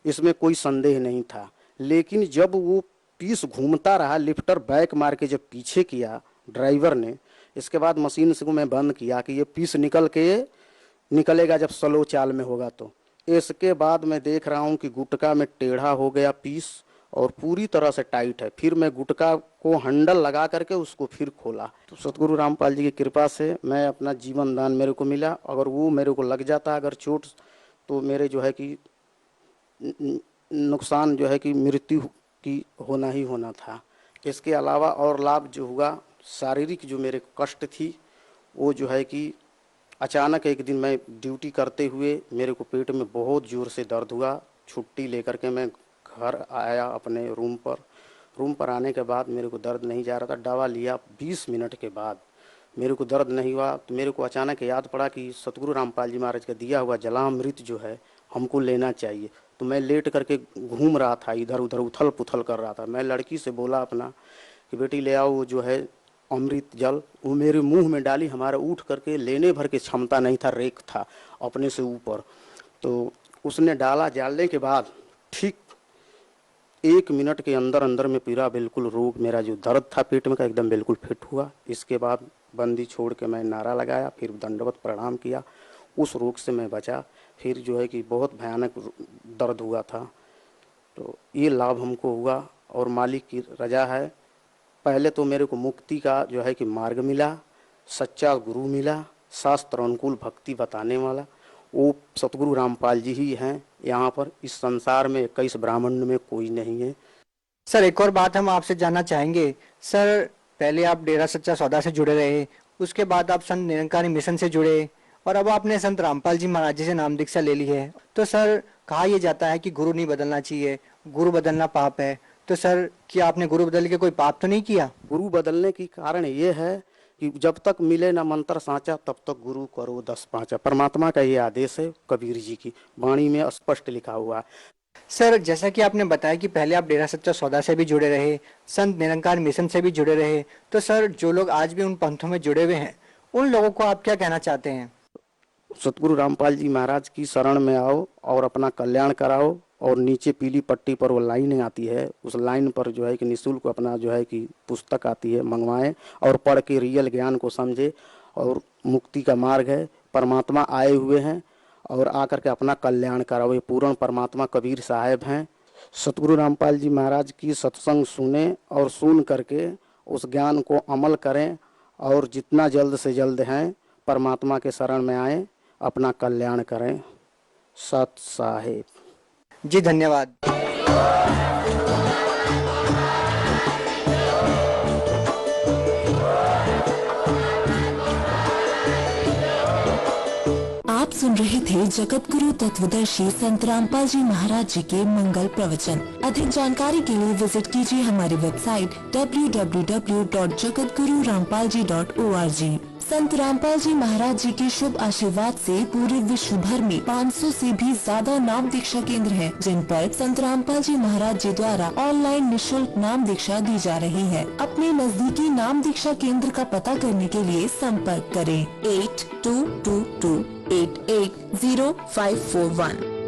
इसमें कोई संदेह नहीं था। लेकिन जब वो पीस घूमता रहा, लिफ्टर बैक मार के जब पीछे किया ड्राइवर ने, इसके बाद मशीन से मैं बंद किया कि ये पीस निकलेगा जब स्लो चाल में होगा। तो इसके बाद मैं देख रहा हूँ कि गुटका में टेढ़ा हो गया पीस और पूरी तरह से टाइट है। फिर मैं गुटका को हैंडल लगा करके उसको फिर खोला। तो सतगुरु रामपाल जी की कृपा से मैं अपना जीवन दान मेरे को मिला। अगर वो मेरे को लग जाता अगर चोट, तो मेरे जो है कि नुकसान जो है कि मृत्यु की होना ही होना था। इसके अलावा और लाभ जो हुआ, शारीरिक जो मेरे कष्ट थी, वो जो है कि अचानक एक दिन मैं ड्यूटी करते हुए मेरे को पेट में बहुत ज़ोर से दर्द हुआ। छुट्टी लेकर के मैं घर आया अपने रूम पर आने के बाद मेरे को दर्द नहीं जा रहा था। दवा लिया, 20 मिनट के बाद मेरे को दर्द नहीं हुआ। तो मेरे को अचानक याद पड़ा कि सतगुरु रामपाल जी महाराज का दिया हुआ जलामृत जो है हमको लेना चाहिए। तो मैं लेट करके घूम रहा था, इधर उधर उथल पुथल कर रहा था। मैं लड़की से बोला अपना कि बेटी ले आओ वो जो है अमृत जल। वो मेरे मुंह में डाली, हमारा उठ करके लेने भर की क्षमता नहीं था, रेक था अपने से ऊपर। तो उसने डाला, डालने के बाद ठीक 1 मिनट के अंदर अंदर में पूरा बिल्कुल रोग, मेरा जो दर्द था पेट में का, एकदम बिल्कुल फिट हुआ। इसके बाद बंदी छोड़ के मैं नारा लगाया, फिर दंडवत प्रणाम किया। उस रोग से मैं बचा। फिर जो है कि बहुत भयानक दर्द हुआ था। तो ये लाभ हमको हुआ और मालिक की रजा है। पहले तो मेरे को मुक्ति का जो है कि मार्ग मिला, सच्चा गुरु मिला, शास्त्र अनुकूल भक्ति बताने वाला, वो सतगुरु रामपाल जी ही हैं। यहाँ पर इस संसार में 21 ब्राह्मण में कोई नहीं है। सर एक और बात हम आपसे जानना चाहेंगे। सर पहले आप डेरा सच्चा सौदा से जुड़े रहे, उसके बाद आप संत निरंकारी मिशन से जुड़े और अब आपने संत रामपाल जी महाराज जी से नाम दीक्षा ले ली है। तो सर कहा यह जाता है कि गुरु नहीं बदलना चाहिए, गुरु बदलना पाप है। तो सर क्या आपने गुरु बदल के कोई पाप तो नहीं किया? गुरु बदलने की कारण ये है कि जब तक मिले ना मंत्र साँचा तब तक गुरु करो 10 पाँचा। परमात्मा का ये आदेश है, कबीर जी की वाणी में स्पष्ट लिखा हुआ है। सर जैसा कि आपने बताया कि पहले आप डेरा सच्चा सौदा से भी जुड़े रहे, संत निरंकार मिशन से भी जुड़े रहे, तो सर जो लोग आज भी उन पंथों में जुड़े हुए हैं उन लोगों को आप क्या कहना चाहते हैं? सतगुरु रामपाल जी महाराज की शरण में आओ और अपना कल्याण कराओ। और नीचे पीली पट्टी पर वो लाइन आती है, उस लाइन पर जो है कि निःशुल्क अपना जो है कि पुस्तक आती है, मंगवाएं और पढ़ के रियल ज्ञान को समझे। और मुक्ति का मार्ग है, परमात्मा आए हुए हैं और आकर के अपना कल्याण कराओ। ये पूर्ण परमात्मा कबीर साहब हैं। सतगुरु रामपाल जी महाराज की सत्संग सुने और सुन करके उस ज्ञान को अमल करें और जितना जल्द से जल्द हैं परमात्मा के शरण में आएं, अपना कल्याण करें। सत साहेब जी धन्यवाद। आप सुन रहे थे जगत गुरु तत्वदर्शी संत रामपाल जी महाराज जी के मंगल प्रवचन। अधिक जानकारी के लिए विजिट कीजिए हमारी वेबसाइट www.jagatgururampalji.org। संत रामपाल जी महाराज जी के शुभ आशीर्वाद से पूरे विश्व भर में 500 से भी ज्यादा नाम दीक्षा केंद्र हैं, जिन पर संत रामपाल जी महाराज जी द्वारा ऑनलाइन निःशुल्क नाम दीक्षा दी जा रही है। अपने नजदीकी नाम दीक्षा केंद्र का पता करने के लिए संपर्क करें 8222880541।